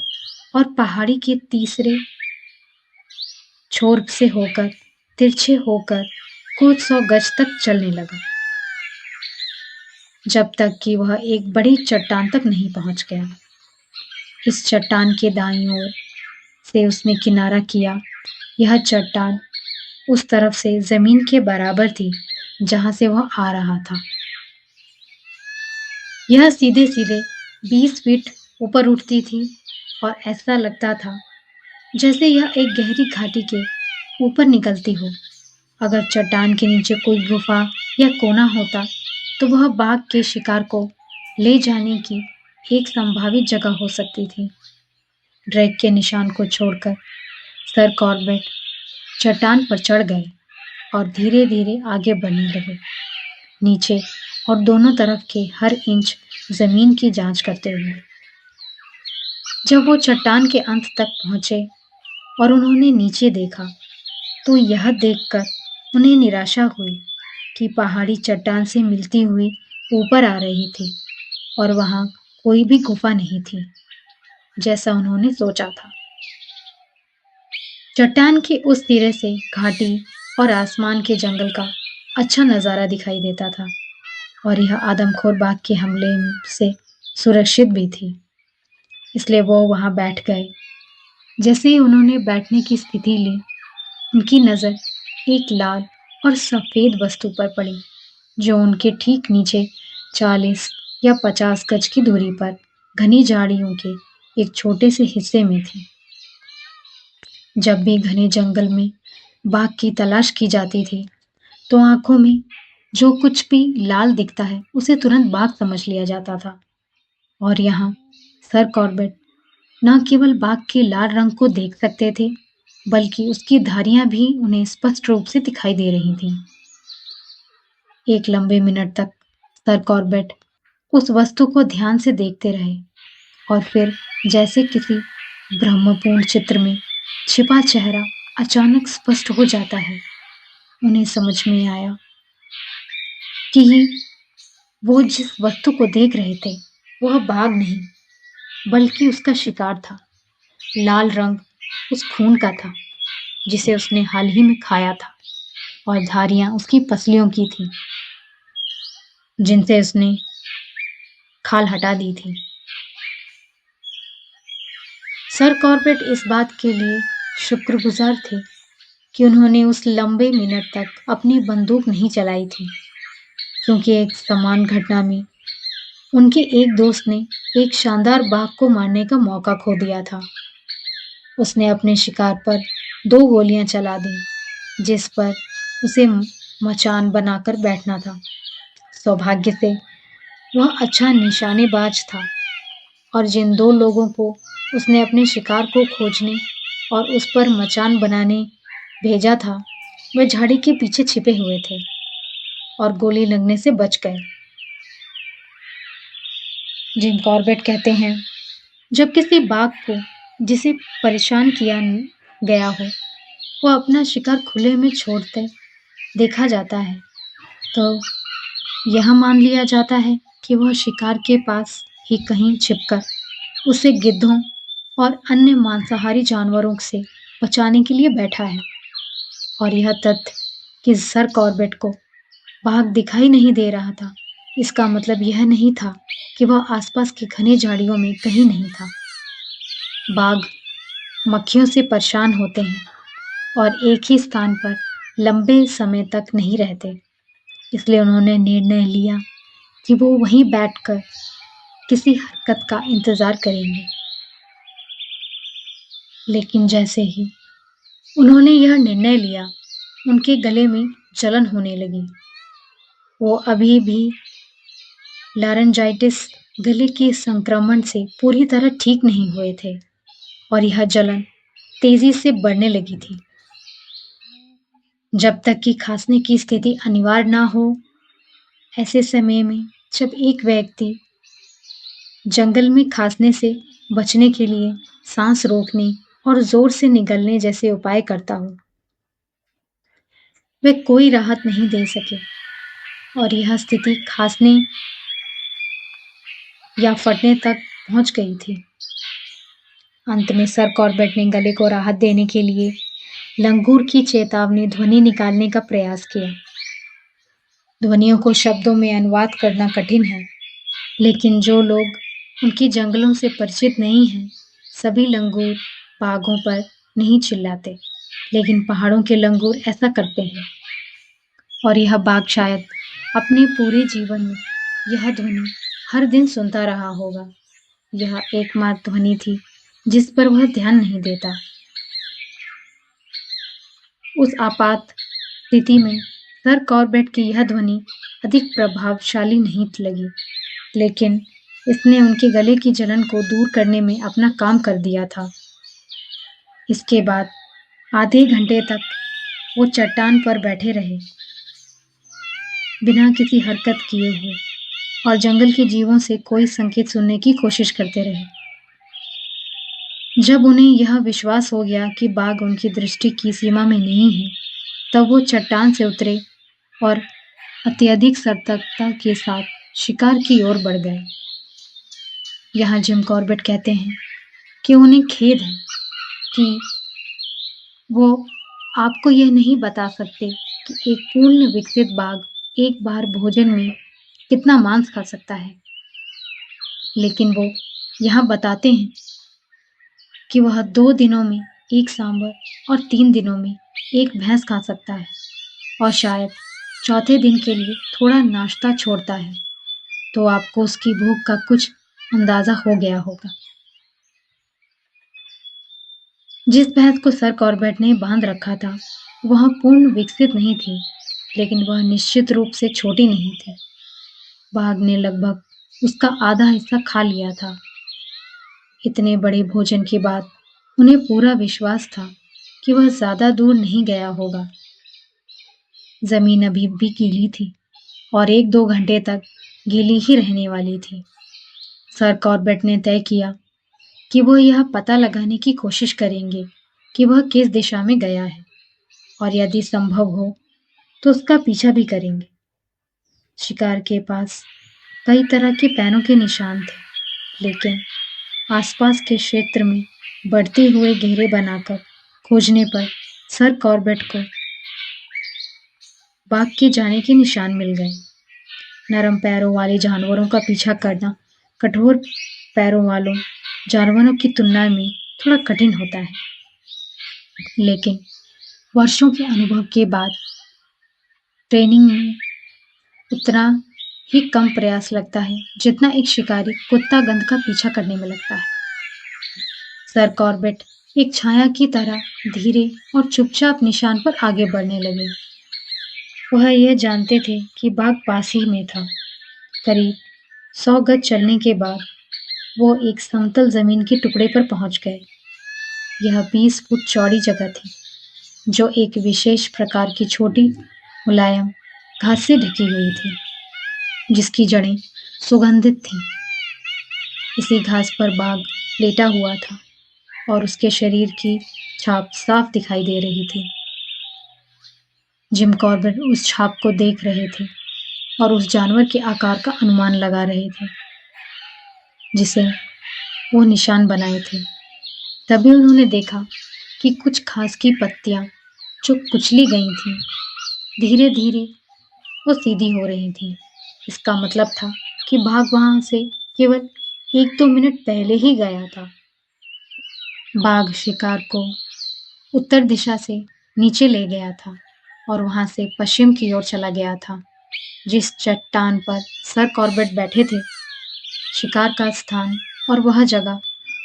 और पहाड़ी के तीसरे छोर से होकर तिरछे होकर कुछ 100 गज तक चलने लगा, जब तक कि वह एक बड़ी चट्टान तक नहीं पहुंच गया। इस चट्टान के दाईं ओर से उसने किनारा किया। यह चट्टान उस तरफ से जमीन के बराबर थी जहां से वह आ रहा था। यह सीधे सीधे 20 फीट ऊपर उठती थी और ऐसा लगता था जैसे यह एक गहरी घाटी के ऊपर निकलती हो। अगर चट्टान के नीचे कोई गुफा या कोना होता, तो वह बाघ के शिकार को ले जाने की एक संभावित जगह हो सकती थी। ड्रैग के निशान को छोड़कर सर कॉर्बेट चट्टान पर चढ़ गए और धीरे धीरे आगे बढ़ने लगे, नीचे और दोनों तरफ के हर इंच जमीन की जांच करते हुए। जब वो चट्टान के अंत तक पहुंचे और उन्होंने नीचे देखा, तो यह देखकर उन्हें निराशा हुई की पहाड़ी चट्टान से मिलती हुई ऊपर आ रही थी और वहां कोई भी गुफा नहीं थी, जैसा उन्होंने सोचा था। चट्टान के उस सिरे से घाटी और आसमान के जंगल का अच्छा नज़ारा दिखाई देता था और यह आदमखोर बाघ के हमले से सुरक्षित भी थी, इसलिए वो वहां बैठ गए। जैसे ही उन्होंने बैठने की स्थिति ली, उनकी नज़र एक लाल और सफ़ेद वस्तु पर पड़ी, जो उनके ठीक नीचे 40 या 50 गज की दूरी पर घनी झाड़ियों के एक छोटे से हिस्से में थी। जब भी घने जंगल में बाघ की तलाश की जाती थी, तो आंखों में जो कुछ भी लाल दिखता है, उसे तुरंत बाघ समझ लिया जाता था। और यहाँ सर कॉर्बेट न केवल बाघ के लाल रंग को देख सकते थे, बल्कि उसकी धारियां भी उन्हें स्पष्ट रूप से दिखाई दे रही थीं। एक लंबे मिनट तक सर कॉर्बेट उस वस्तु को ध्यान से देखते रहे और फिर जैसे किसी ब्रह्मपूर्ण चित्र में छिपा चेहरा अचानक स्पष्ट हो जाता है, उन्हें समझ में आया कि वो जिस वस्तु को देख रहे थे, वह बाघ नहीं, बल्कि उसका शिकार था। लाल रंग उस खून का था, जिसे उसने हाल ही में खाया था, और धारियां उसकी पसलियों की थीं, जिनसे उसने खाल हटा दी थी। सर कॉर्बेट इस बात के लिए शुक्रगुजार थे कि उन्होंने उस लंबे मिनट तक अपनी बंदूक नहीं चलाई थी, क्योंकि एक समान घटना में उनके एक दोस्त ने एक शानदार बाघ को मारने का मौका खो दिया था। उसने अपने शिकार पर 2 गोलियां चला दी, जिस पर उसे मचान बनाकर बैठना था। सौभाग्य से वह अच्छा निशानेबाज था और जिन 2 लोगों को उसने अपने शिकार को खोजने और उस पर मचान बनाने भेजा था, वे झाड़ी के पीछे छिपे हुए थे और गोली लगने से बच गए। जिम कॉर्बेट कहते हैं, जब किसी बाघ को जिसे परेशान किया गया हो, वह अपना शिकार खुले में छोड़ते देखा जाता है, तो यह मान लिया जाता है कि वह शिकार के पास ही कहीं छिपकर उसे गिद्धों और अन्य मांसाहारी जानवरों से बचाने के लिए बैठा है। और यह तथ्य कि सर कॉर्बेट को बाघ दिखाई नहीं दे रहा था, इसका मतलब यह नहीं था कि वह आसपास की घनी झाड़ियों में कहीं नहीं था। बाघ मक्खियों से परेशान होते हैं और एक ही स्थान पर लंबे समय तक नहीं रहते, इसलिए उन्होंने निर्णय लिया कि वो वहीं बैठकर किसी हरकत का इंतजार करेंगे। लेकिन जैसे ही उन्होंने यह निर्णय लिया, उनके गले में जलन होने लगी। वो अभी भी लारेंजाइटिस गले के संक्रमण से पूरी तरह ठीक नहीं हुए थे और यह जलन तेजी से बढ़ने लगी थी। जब तक कि खांसने की स्थिति अनिवार्य ना हो, ऐसे समय में जब एक व्यक्ति जंगल में खांसने से बचने के लिए सांस रोकने और जोर से निगलने जैसे उपाय करता हो, वे कोई राहत नहीं दे सके और यह स्थिति खांसने या फटने तक पहुंच गई थी। अंत में सर कॉर्बेट ने गले को राहत देने के लिए लंगूर की चेतावनी ध्वनि निकालने का प्रयास किया। ध्वनियों को शब्दों में अनुवाद करना कठिन है, लेकिन जो लोग उनकी जंगलों से परिचित नहीं हैं, सभी लंगूर बाघों पर नहीं चिल्लाते, लेकिन पहाड़ों के लंगूर ऐसा करते हैं। और यह बाघ शायद अपने पूरे जीवन में यह ध्वनि हर दिन सुनता रहा होगा। यह एकमात्र ध्वनि थी जिस पर वह ध्यान नहीं देता। उस आपात स्थिति में सर कॉर्बेट की यह ध्वनि अधिक प्रभावशाली नहीं लगी, लेकिन इसने उनके गले की जलन को दूर करने में अपना काम कर दिया था। इसके बाद आधे घंटे तक वो चट्टान पर बैठे रहे, बिना किसी हरकत किए हुए, और जंगल के जीवों से कोई संकेत सुनने की कोशिश करते रहे। जब उन्हें यह विश्वास हो गया कि बाघ उनकी दृष्टि की सीमा में नहीं है, तब वो चट्टान से उतरे और अत्यधिक सतर्कता के साथ शिकार की ओर बढ़ गए। यहाँ जिम कॉर्बेट कहते हैं कि उन्हें खेद है कि वो आपको यह नहीं बता सकते कि एक पूर्ण विकसित बाघ एक बार भोजन में कितना मांस खा सकता है, लेकिन वो यहाँ बताते हैं कि वह 2 दिनों में 1 सांभर और 3 दिनों में 1 भैंस खा सकता है और शायद चौथे दिन के लिए थोड़ा नाश्ता छोड़ता है, तो आपको उसकी भूख का कुछ अंदाज़ा हो गया होगा। जिस भैंस को सर कॉर्बेट ने बांध रखा था, वह पूर्ण विकसित नहीं थी, लेकिन वह निश्चित रूप से छोटी नहीं थी। बाघ ने लगभग उसका आधा हिस्सा खा लिया था। इतने बड़े भोजन के बाद उन्हें पूरा विश्वास था कि वह ज्यादा दूर नहीं गया होगा। जमीन अभी भी गीली थी और 1-2 घंटे तक गीली ही रहने वाली थी। सर कॉर्बेट ने तय किया कि वह यह पता लगाने की कोशिश करेंगे कि वह किस दिशा में गया है और यदि संभव हो तो उसका पीछा भी करेंगे। शिकार के पास कई तरह के पैरों के निशान थे, लेकिन आसपास के क्षेत्र में बढ़ते हुए घेरे बनाकर खोजने पर सर कॉर्बेट को बाघ के जाने के निशान मिल गए। नरम पैरों वाले जानवरों का पीछा करना कठोर पैरों वालों जानवरों की तुलना में थोड़ा कठिन होता है, लेकिन वर्षों के अनुभव के बाद ट्रेनिंग में उतना ही कम प्रयास लगता है जितना एक शिकारी कुत्ता गंध का पीछा करने में लगता है। सर कॉर्बेट एक छाया की तरह धीरे और चुपचाप निशान पर आगे बढ़ने लगे। वह यह जानते थे कि बाघ पास ही में था। करीब 100 गज चलने के बाद वो एक समतल जमीन के टुकड़े पर पहुंच गए। यह 20 फुट चौड़ी जगह थी, जो एक विशेष प्रकार की छोटी मुलायम घास से ढकी हुई थी, जिसकी जड़ें सुगंधित थीं। इसी घास पर बाघ लेटा हुआ था और उसके शरीर की छाप साफ दिखाई दे रही थी। जिम कॉर्बेट उस छाप को देख रहे थे और उस जानवर के आकार का अनुमान लगा रहे थे जिसे वो निशान बनाए थे। तभी उन्होंने देखा कि कुछ घास की पत्तियां जो कुचली गई थीं, धीरे धीरे वो सीधी हो रही थीं। इसका मतलब था कि बाघ वहां से केवल 1-2 मिनट पहले ही गया था। बाघ शिकार को उत्तर दिशा से नीचे ले गया था और वहां से पश्चिम की ओर चला गया था। जिस चट्टान पर सर कॉर्बेट बैठे थे, शिकार का स्थान और वह जगह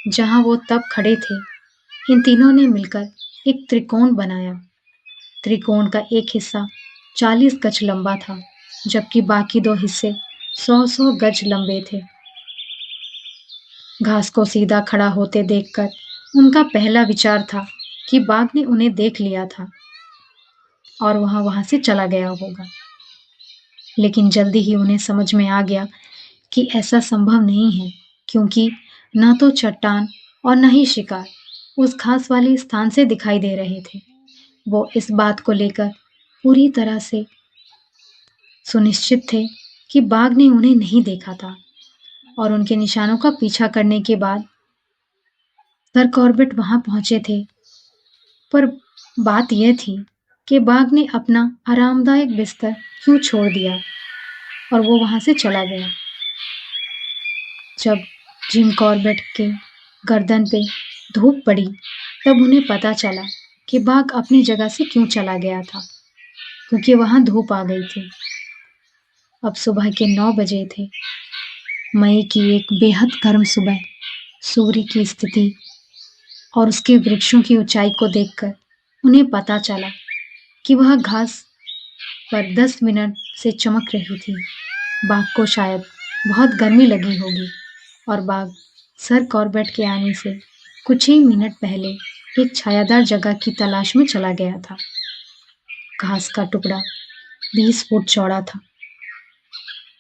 जहां वो तब खड़े थे, इन तीनों ने मिलकर एक त्रिकोण बनाया। त्रिकोण का एक हिस्सा 40 गज लंबा था, जबकि बाकी 2 हिस्से 100-100 गज लंबे थे। घास को सीधा खड़ा होते देखकर उनका पहला विचार था कि बाघ ने उन्हें देख लिया था और वह वहां से चला गया होगा। लेकिन जल्दी ही उन्हें समझ में आ गया कि ऐसा संभव नहीं है, क्योंकि न तो चट्टान और न ही शिकार उस घास वाले स्थान से दिखाई दे रहे थे। वो इस बात को लेकर पूरी तरह से सुनिश्चित थे कि बाघ ने उन्हें नहीं देखा था और उनके निशानों का पीछा करने के बाद सर कॉर्बेट वहां पहुंचे थे। पर बात यह थी कि बाघ ने अपना आरामदायक बिस्तर क्यों छोड़ दिया और वो वहां से चला गया। जब जिम कॉर्बेट के गर्दन पे धूप पड़ी, तब उन्हें पता चला कि बाघ अपनी जगह से क्यों चला गया था, क्योंकि वहां धूप आ गई थी। अब सुबह के 9 बजे थे। मई की एक बेहद गर्म सुबह। सूर्य की स्थिति और उसके वृक्षों की ऊंचाई को देखकर उन्हें पता चला कि वह घास पर 10 मिनट से चमक रही थी। बाघ को शायद बहुत गर्मी लगी होगी और बाघ सर कॉर्बेट के आने से कुछ ही मिनट पहले एक छायादार जगह की तलाश में चला गया था। घास का टुकड़ा 20 फुट चौड़ा था,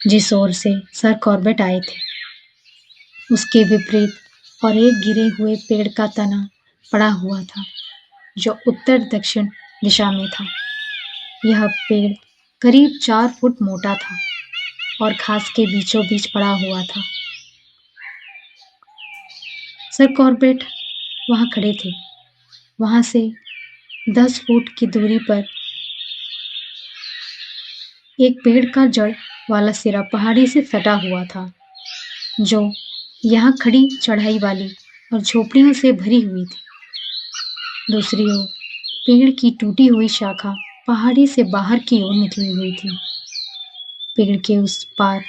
जिस ओर से सर कॉर्बेट आए थे। उसके विपरीत और एक गिरे हुए पेड़ का तना पड़ा हुआ था, जो उत्तर दक्षिण दिशा में था। यह पेड़ करीब 4 फुट मोटा था और घास के बीचों बीच पड़ा हुआ था। सर कॉर्बेट वहां खड़े थे। वहां से 10 फुट की दूरी पर एक पेड़ का जड़ वाला सिरा पहाड़ी से सटा हुआ था, जो यहाँ खड़ी चढ़ाई वाली और झोपड़ियों से भरी हुई थी। दूसरी ओर पेड़ की टूटी हुई शाखा पहाड़ी से बाहर की ओर निकली हुई थी। पेड़ के उस पार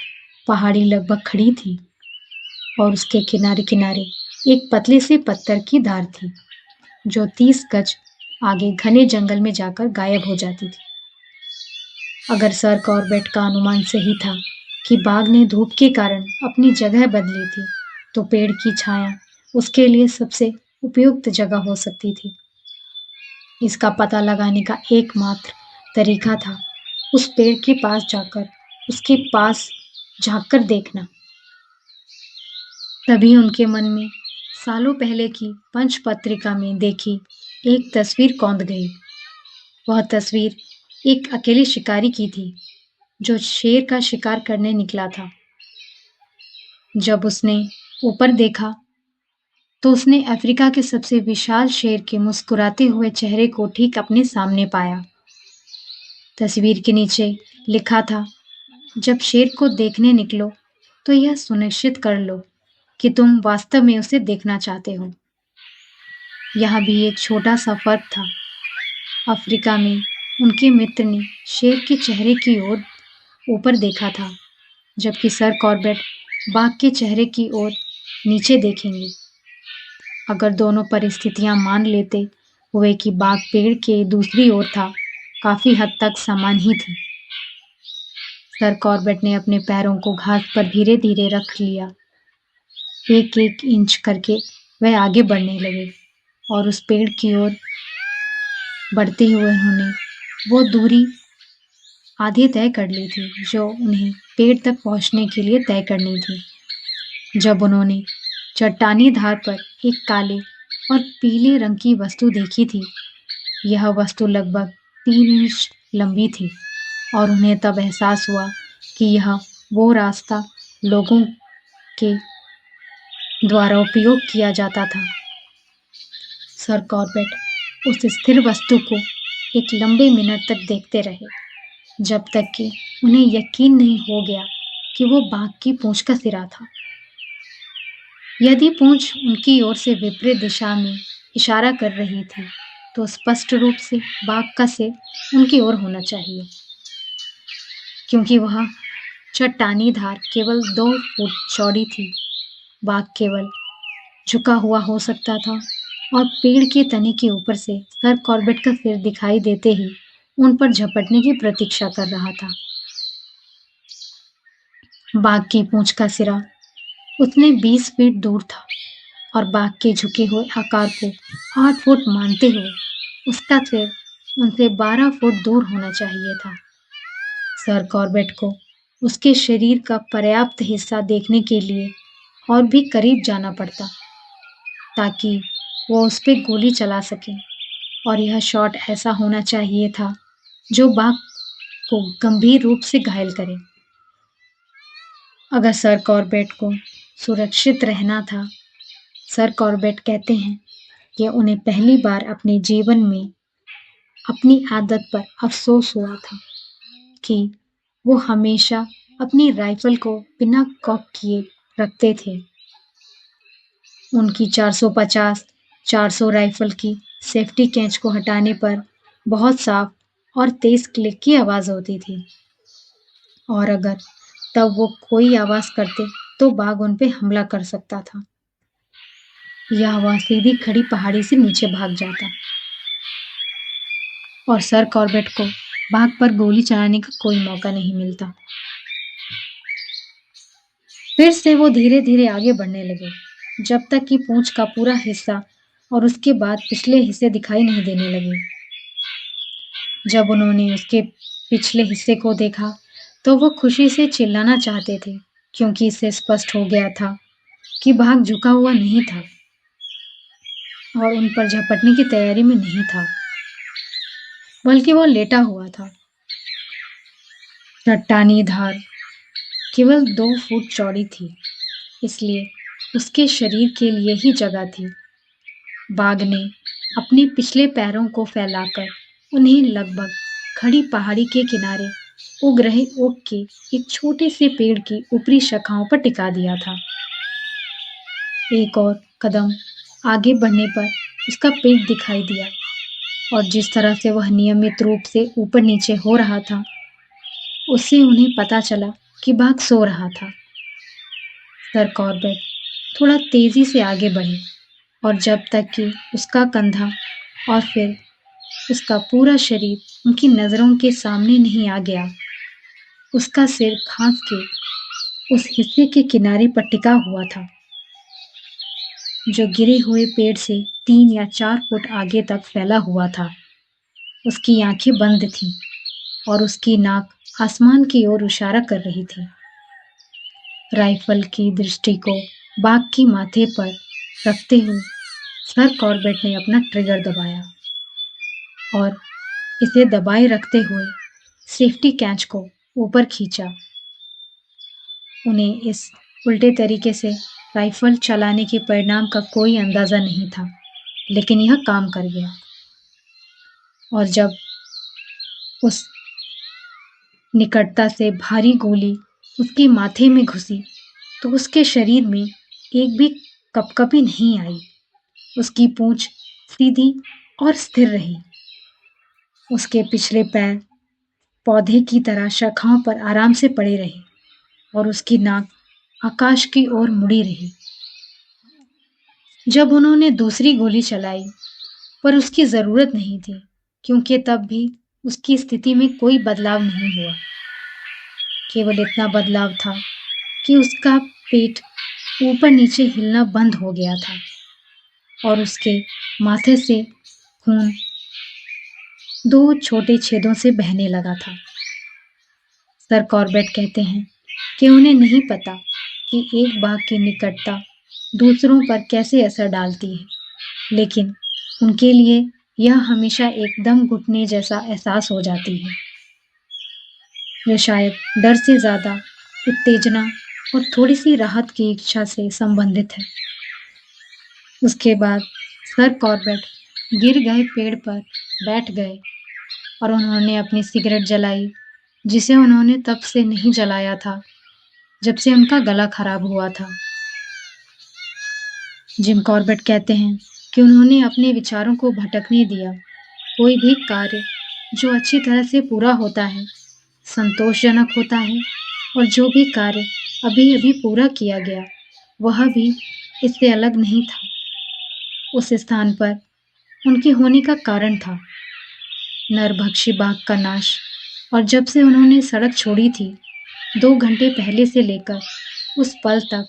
पहाड़ी लगभग खड़ी थी और उसके किनारे किनारे एक पतले से पत्थर की धार थी, जो 30 गज आगे घने जंगल में जाकर गायब हो जाती थी। अगर सर कॉर्बेट का अनुमान सही था कि बाघ ने धूप के कारण अपनी जगह बदली थी, तो पेड़ की छाया उसके लिए सबसे उपयुक्त जगह हो सकती थी। इसका पता लगाने का एकमात्र तरीका था उस पेड़ के पास जाकर उसके पास झांककर देखना। तभी उनके मन में सालों पहले की पंच पत्रिका में देखी एक तस्वीर कौंध गई। वह तस्वीर एक अकेले शिकारी की थी, जो शेर का शिकार करने निकला था। जब उसने ऊपर देखा तो उसने अफ्रीका के सबसे विशाल शेर के मुस्कुराते हुए चेहरे को ठीक अपने सामने पाया। तस्वीर के नीचे लिखा था, जब शेर को देखने निकलो तो यह सुनिश्चित कर लो कि तुम वास्तव में उसे देखना चाहते हो। यहाँ भी एक छोटा सा फर्क था। अफ्रीका में उनके मित्र ने शेर के चेहरे की ओर ऊपर देखा था, जबकि सर कॉर्बेट बाघ के चेहरे की ओर नीचे देखेंगे। अगर दोनों परिस्थितियां मान लेते हुए कि बाघ पेड़ के दूसरी ओर था, काफी हद तक समान ही थी। सर कॉर्बेट ने अपने पैरों को घास पर धीरे धीरे रख लिया। एक एक इंच करके वह आगे बढ़ने लगे और उस पेड़ की ओर बढ़ते हुए उन्होंने वो दूरी आधी तय कर ली थी जो उन्हें पेड़ तक पहुंचने के लिए तय करनी थी। जब उन्होंने चट्टानी धार पर एक काले और पीले रंग की वस्तु देखी थी, यह वस्तु लगभग 3 इंच लंबी थी और उन्हें तब एहसास हुआ कि यह वो रास्ता लोगों के द्वारा उपयोग किया जाता था। सर कॉर्बेट उस स्थिर वस्तु को एक लंबे मिनट तक देखते रहे, जब तक कि उन्हें यकीन नहीं हो गया कि वो बाघ की पूंछ का सिरा था। यदि पूंछ उनकी ओर से विपरीत दिशा में इशारा कर रही थी, तो स्पष्ट रूप से बाघ का सिर उनकी ओर होना चाहिए, क्योंकि वह चट्टानी धार केवल 2 फुट चौड़ी थी। बाघ केवल झुका हुआ हो सकता था और पेड़ के तने के ऊपर से सर कॉर्बेट का सिर दिखाई देते ही उन पर झपटने की प्रतीक्षा कर रहा था। बाघ की पूंछ का सिरा उतने 20 फीट दूर था और बाघ के झुके हुए आकार को 8 फुट मानते हुए उसका सिर उनसे 12 फुट दूर होना चाहिए था। सर कॉर्बेट को उसके शरीर का पर्याप्त हिस्सा देखने के लिए और भी करीब जाना पड़ता, ताकि वो उस पे गोली चला सके, और यह शॉट ऐसा होना चाहिए था जो बाघ को गंभीर रूप से घायल करे। अगर सर कॉर्बेट को सुरक्षित रहना था, सर कॉर्बेट कहते हैं कि उन्हें पहली बार अपने जीवन में अपनी आदत पर अफसोस हुआ था कि वो हमेशा अपनी राइफल को बिना कॉक किए रखते थे। उनकी 450-400 राइफल की सेफ्टी कैच को हटाने पर बहुत साफ और तेज क्लिक की आवाज होती थी, और अगर तब वो कोई आवाज करते तो बाघ उन पे हमला कर सकता था या वह सीधी खड़ी पहाड़ी से नीचे भाग जाता और सर कॉर्बेट को बाघ पर गोली चलाने का कोई मौका नहीं मिलता। फिर से वो धीरे धीरे आगे बढ़ने लगे, जब तक कि पूंछ का पूरा हिस्सा और उसके बाद पिछले हिस्से दिखाई नहीं देने लगे। जब उन्होंने उसके पिछले हिस्से को देखा तो वो खुशी से चिल्लाना चाहते थे, क्योंकि इससे स्पष्ट हो गया था कि बाघ झुका हुआ नहीं था और उन पर झपटने की तैयारी में नहीं था, बल्कि वो लेटा हुआ था। चट्टानी धार केवल 2 फुट चौड़ी थी, इसलिए उसके शरीर के लिए ही जगह थी। बाघ ने अपने पिछले पैरों को फैलाकर उन्हें लगभग खड़ी पहाड़ी के किनारे उग रहे ओक के एक छोटे से पेड़ की ऊपरी शाखाओं पर टिका दिया था। एक और कदम आगे बढ़ने पर उसका पेट दिखाई दिया और जिस तरह से वह नियमित रूप से ऊपर नीचे हो रहा था, उससे उन्हें पता चला कि बाघ सो रहा था। सर कॉर्बेट थोड़ा तेजी से आगे बढ़े और जब तक कि उसका कंधा और फिर उसका पूरा शरीर उनकी नजरों के सामने नहीं आ गया, उसका सिर घास के उस हिस्से के किनारे पर टिका हुआ था जो गिरे हुए पेड़ से 3 या 4 फुट आगे तक फैला हुआ था। उसकी आंखें बंद थीं और उसकी नाक आसमान की ओर इशारा कर रही थी। राइफल की दृष्टि को बाघ की माथे पर रखते हुए सर कॉर्बेट ने अपना ट्रिगर दबाया और इसे दबाए रखते हुए सेफ्टी कैच को ऊपर खींचा। उन्हें इस उल्टे तरीके से राइफल चलाने के परिणाम का कोई अंदाजा नहीं था, लेकिन यह काम कर गया। और जब उस निकटता से भारी गोली उसके माथे में घुसी तो उसके शरीर में एक भी कपकपी नहीं आई। उसकी पूंछ सीधी और स्थिर रही। उसके पिछले पैर पौधे की तरह शाखाओं पर आराम से पड़े रहे और उसकी नाक आकाश की ओर मुड़ी रही। जब उन्होंने दूसरी गोली चलाई, पर उसकी जरूरत नहीं थी क्योंकि तब भी उसकी स्थिति में कोई बदलाव नहीं हुआ। केवल इतना बदलाव था कि उसका पेट ऊपर नीचे हिलना बंद हो गया था और उसके माथे से खून 2 छोटे छेदों से बहने लगा था। सर कॉर्बेट कहते हैं कि उन्हें नहीं पता कि एक बाघ की निकटता दूसरों पर कैसे असर डालती है, लेकिन उनके लिए यह हमेशा एकदम घुटने जैसा एहसास हो जाती है। यह शायद डर से ज़्यादा उत्तेजना और थोड़ी सी राहत की इच्छा से संबंधित है। उसके बाद सर कॉर्बेट गिर गए पेड़ पर बैठ गए और उन्होंने अपनी सिगरेट जलाई, जिसे उन्होंने तब से नहीं जलाया था जब से उनका गला खराब हुआ था। जिम कॉर्बेट कहते हैं कि उन्होंने अपने विचारों को भटकने दिया। कोई भी कार्य जो अच्छी तरह से पूरा होता है, संतोषजनक होता है और जो भी कार्य अभी-अभी पूरा किया गया, वह भी इससे अलग नहीं था। उस स्थान पर उनके होने का कारण था नरभक्षी बाघ का नाश। और जब से उन्होंने सड़क छोड़ी थी, 2 घंटे पहले से लेकर उस पल तक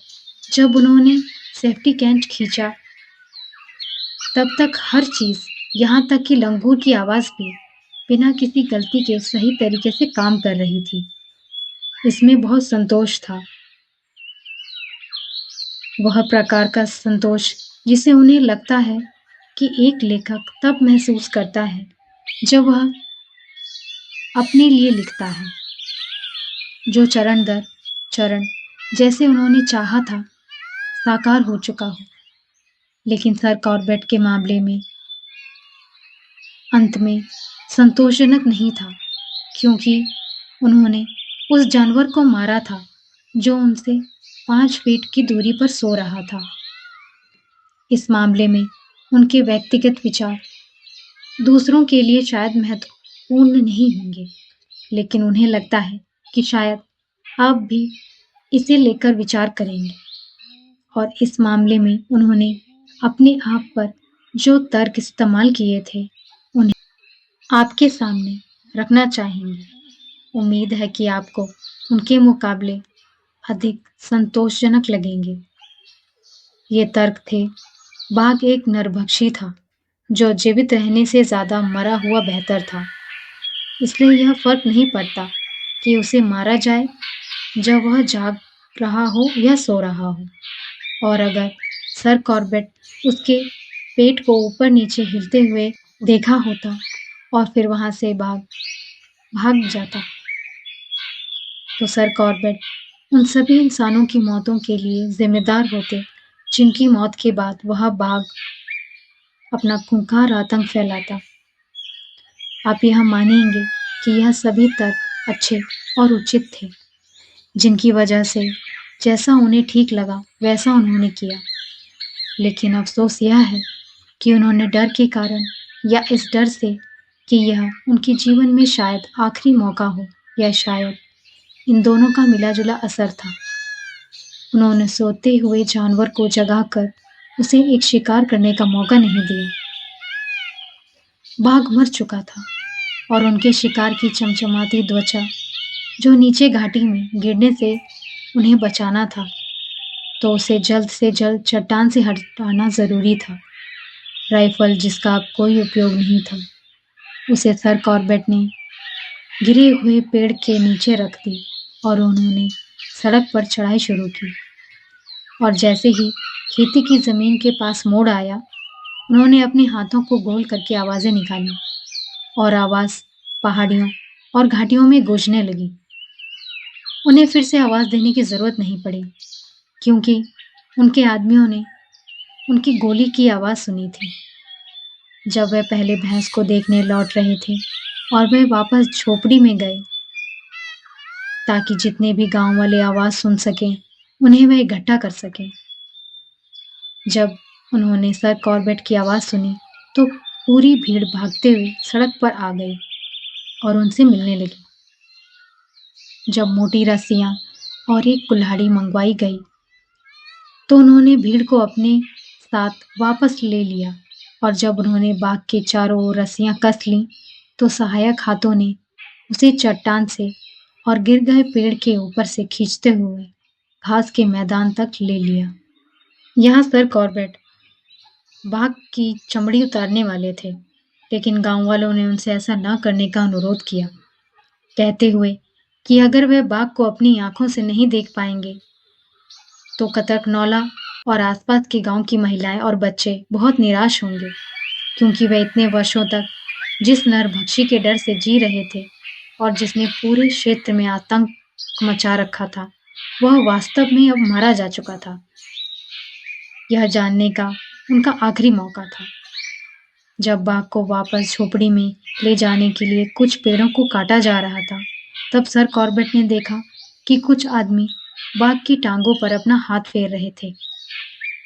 जब उन्होंने सेफ्टी कैच खींचा, तब तक हर चीज, यहाँ तक कि लंगूर की आवाज भी बिना किसी गलती के सही तरीके से काम कर रही थी। इसमें बहुत संतोष था, वह प्रकार का संतोष जिसे उन्हें लगता है कि एक लेखक तब महसूस करता है जब वह अपने लिए लिखता है, जो चरण दर चरण जैसे उन्होंने चाहा था साकार हो चुका हो। लेकिन सर कॉर्बेट के मामले में अंत में संतोषजनक नहीं था, क्योंकि उन्होंने उस जानवर को मारा था जो उनसे 5 फीट की दूरी पर सो रहा था। इस मामले में उनके व्यक्तिगत विचार दूसरों के लिए शायद महत्वपूर्ण नहीं होंगे, लेकिन उन्हें लगता है कि शायद आप भी इसे लेकर विचार करेंगे। और इस मामले में उन्होंने अपने आप पर जो तर्क इस्तेमाल किए थे, उन्हें आपके सामने रखना चाहेंगे। उम्मीद है कि आपको उनके मुकाबले अधिक संतोषजनक लगेंगे। ये तर्क थे, बाघ एक नरभक्षी था जो जीवित रहने से ज़्यादा मरा हुआ बेहतर था। इसलिए यह फर्क नहीं पड़ता कि उसे मारा जाए जब वह जाग रहा हो या सो रहा हो। और अगर सर कॉर्बेट उसके पेट को ऊपर नीचे हिलते हुए देखा होता और फिर वहां से भाग जाता, तो सर कॉर्बेट उन सभी इंसानों की मौतों के लिए जिम्मेदार होते, जिनकी मौत के बाद वह बाघ अपना खूंखार आतंक फैलाता। आप यह मानेंगे कि यह सभी तर्क अच्छे और उचित थे, जिनकी वजह से जैसा उन्हें ठीक लगा वैसा उन्होंने किया। लेकिन अफ़सोस यह है कि उन्होंने डर के कारण, या इस डर से कि यह उनके जीवन में शायद आखिरी मौका हो, या शायद इन दोनों का मिला-जुला असर था, उन्होंने सोते हुए जानवर को जगाकर उसे एक शिकार करने का मौका नहीं दिया। बाघ मर चुका था और उनके शिकार की चमचमाती त्वचा, जो नीचे घाटी में गिरने से उन्हें बचाना था, तो उसे जल्द से जल्द चट्टान से हटाना ज़रूरी था। राइफल, जिसका अब कोई उपयोग नहीं था, उसे सर कॉर्बेट ने गिरे हुए पेड़ के नीचे रख दी और उन्होंने सड़क पर चढ़ाई शुरू की। और जैसे ही खेती की ज़मीन के पास मोड़ आया, उन्होंने अपने हाथों को गोल करके आवाज़ें निकाली और आवाज़ पहाड़ियों और घाटियों में गूंजने लगी। उन्हें फिर से आवाज़ देने की ज़रूरत नहीं पड़ी, क्योंकि उनके आदमियों ने उनकी गोली की आवाज़ सुनी थी जब वे पहले भैंस को देखने लौट रहे थे, और वे वापस झोपड़ी में गए ताकि जितने भी गांव वाले आवाज़ सुन सकें, उन्हें वे इकट्ठा कर सकें। जब उन्होंने सर कॉर्बेट की आवाज़ सुनी, तो पूरी भीड़ भागते हुए सड़क पर आ गई और उनसे मिलने लगी। जब मोटी रस्सियाँ और एक कुल्हाड़ी मंगवाई गई, तो उन्होंने भीड़ को अपने साथ वापस ले लिया, और जब उन्होंने बाघ के चारों ओर रस्सियाँ कस लीं, तो सहायक हाथों ने उसे चट्टान से और गिर गए पेड़ के ऊपर से खींचते हुए घास के मैदान तक ले लिया। यहाँ सर कॉर्बेट बाघ की चमड़ी उतारने वाले थे, लेकिन गांव वालों ने उनसे ऐसा न करने का अनुरोध किया, कहते हुए कि अगर वे बाघ को अपनी आंखों से नहीं देख पाएंगे, तो कतरकनौला और आसपास के गांव की महिलाएं और बच्चे बहुत निराश होंगे, क्योंकि वे इतने वर्षों तक जिस नरभक्षी के डर से जी रहे थे और जिसने पूरे क्षेत्र में आतंक मचा रखा था, वह वास्तव में अब मारा जा चुका था। यह जानने का उनका आखिरी मौका था। जब बाघ को वापस झोपड़ी में ले जाने के लिए कुछ पेड़ों को काटा जा रहा था, तब सर कॉर्बेट ने देखा कि कुछ आदमी बाघ की टांगों पर अपना हाथ फेर रहे थे।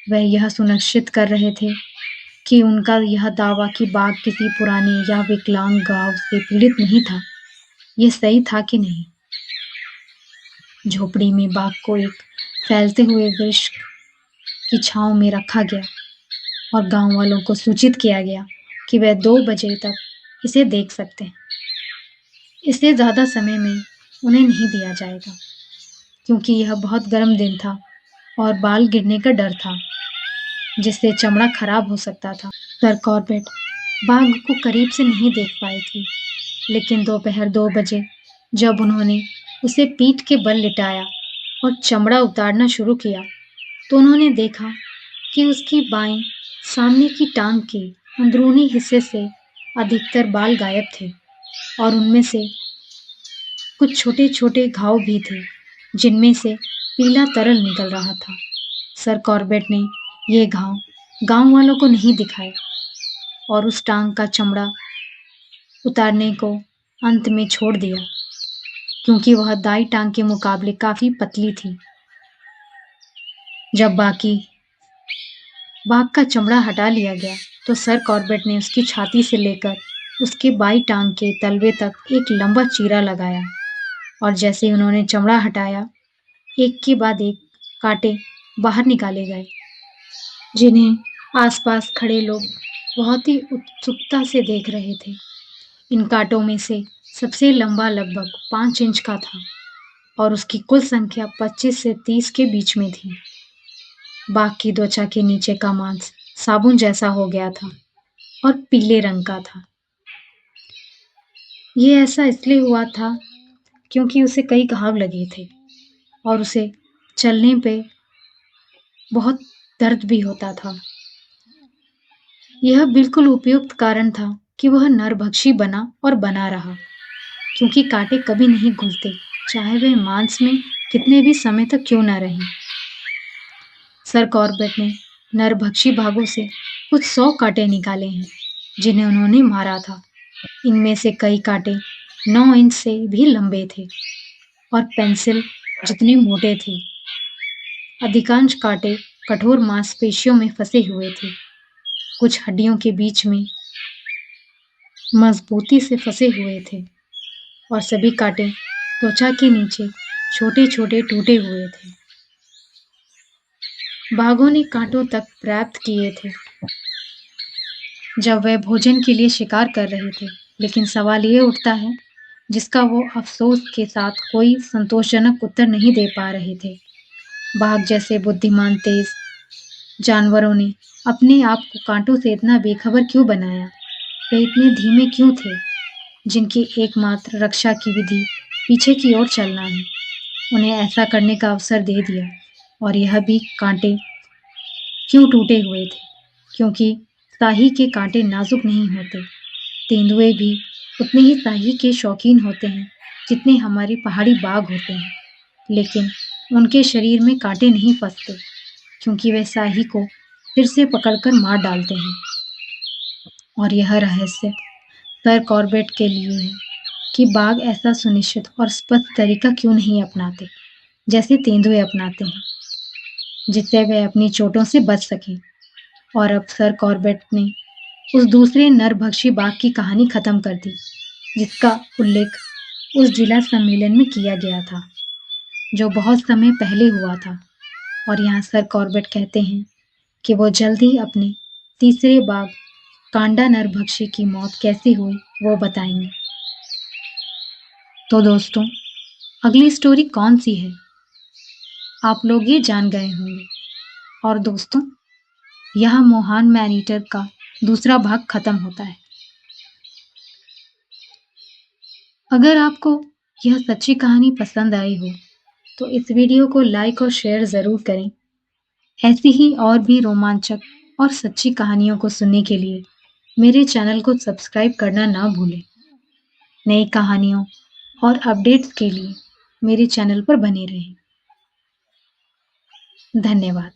वह यह सुनिश्चित कर रहे थे कि उनका यह दावा कि बाघ किसी पुराने या विकलांग गांव से पीड़ित नहीं था, यह सही था कि नहीं। झोपड़ी में बाघ को एक फैलते हुए वृक्ष की छांव में रखा गया और गांव वालों को सूचित किया गया कि वह 2 बजे तक इसे देख सकते हैं। इससे ज़्यादा समय में उन्हें नहीं दिया जाएगा, क्योंकि यह बहुत गर्म दिन था और बाल गिरने का डर था, जिससे चमड़ा खराब हो सकता था। सर कॉर्बेट बाघ को करीब से नहीं देख पाए थे, लेकिन दोपहर 2 बजे जब उन्होंने उसे पीठ के बल लिटाया और चमड़ा उतारना शुरू किया, तो उन्होंने देखा कि उसकी बाईं सामने की टांग के अंदरूनी हिस्से से अधिकतर बाल गायब थे, और उनमें से कुछ छोटे-छोटे घाव भी थे, जिनमें से पीला तरल निकल रहा था। सर कॉर्बेट ने ये घाव गांव वालों को नहीं दिखाए और उस टांग का चमड़ा उतारने को अंत में छोड़ दिया, क्योंकि वह दाई टांग के मुकाबले काफी पतली थी। जब बाघ का चमड़ा हटा लिया गया, तो सर कॉर्बेट ने उसकी छाती से लेकर उसके बाई टांग के तलवे तक एक लंबा चीरा लगाया, और जैसे ही उन्होंने चमड़ा हटाया, एक के बाद एक कांटे बाहर निकाले गए, जिन्हें आसपास खड़े लोग बहुत ही उत्सुकता से देख रहे थे। इन कांटों में से सबसे लंबा लगभग 5 इंच का था और उसकी कुल संख्या 25 से 30 के बीच में थी। बाघ की त्वचा के नीचे का मांस साबुन जैसा हो गया था और पीले रंग का था। ये ऐसा इसलिए हुआ था क्योंकि उसे कई घाव लगे थे और उसे चलने पे बहुत दर्द भी होता था। यह बिल्कुल उपयुक्त कारण था कि वह नरभक्षी बना और बना रहा, क्योंकि कांटे कभी नहीं घुलते चाहे वे मांस में कितने भी समय तक क्यों न रहें। सर कॉर्बेट ने नरभक्षी बाघों से कुछ 100 कांटे निकाले हैं, जिन्हें उन्होंने मारा था। इनमें से कई कांटे 9 इंच से भी लंबे थे और पेंसिल जितने मोटे थे। अधिकांश कांटे कठोर मांसपेशियों में फंसे हुए थे, कुछ हड्डियों के बीच में मजबूती से फंसे हुए थे और सभी कांटे त्वचा के नीचे छोटे-छोटे टूटे हुए थे। बाघों ने कांटों तक प्राप्त किए थे जब वे भोजन के लिए शिकार कर रहे थे, लेकिन सवाल ये उठता है जिसका वो अफसोस के साथ कोई संतोषजनक उत्तर नहीं दे पा रहे थे। बाघ जैसे बुद्धिमान तेज जानवरों ने अपने आप को कांटों से इतना बेखबर क्यों बनाया? वे इतने धीमे क्यों थे, जिनकी एकमात्र रक्षा की विधि पीछे की ओर चलना है? उन्हें ऐसा करने का अवसर दे दिया, और यह भी कांटे क्यों टूटे हुए थे? क्योंकि शाही के कांटे नाजुक नहीं होते। तेंदुए भी उतने ही शाही के शौकीन होते हैं जितने हमारे पहाड़ी बाघ होते हैं, लेकिन उनके शरीर में कांटे नहीं फंसते क्योंकि वे शाही को फिर से पकड़कर मार डालते हैं। और यह रहस्य सर कॉर्बेट के लिए है कि बाघ ऐसा सुनिश्चित और स्पष्ट तरीका क्यों नहीं अपनाते, जैसे तेंदुए अपनाते हैं, जिससे वे अपनी चोटों से बच सकें। और अब सर कॉर्बेट ने उस दूसरे नरभक्षी बाघ की कहानी खत्म कर दी, जिसका उल्लेख उस जिला सम्मेलन में किया गया था, जो बहुत समय पहले हुआ था। और यहाँ सर कॉर्बेट कहते हैं कि वो जल्द ही अपने तीसरे बाघ कांडा नरभक्षी की मौत कैसे हुई वो बताएंगे। तो दोस्तों, अगली स्टोरी कौन सी है, आप लोग ये जान गए होंगे। और दोस्तों, यहाँ मोहान मैन ईटर का दूसरा भाग खत्म होता है। अगर आपको यह सच्ची कहानी पसंद आई हो तो इस वीडियो को लाइक और शेयर ज़रूर करें। ऐसी ही और भी रोमांचक और सच्ची कहानियों को सुनने के लिए मेरे चैनल को सब्सक्राइब करना ना भूलें। नई कहानियों और अपडेट्स के लिए मेरे चैनल पर बने रहें। धन्यवाद।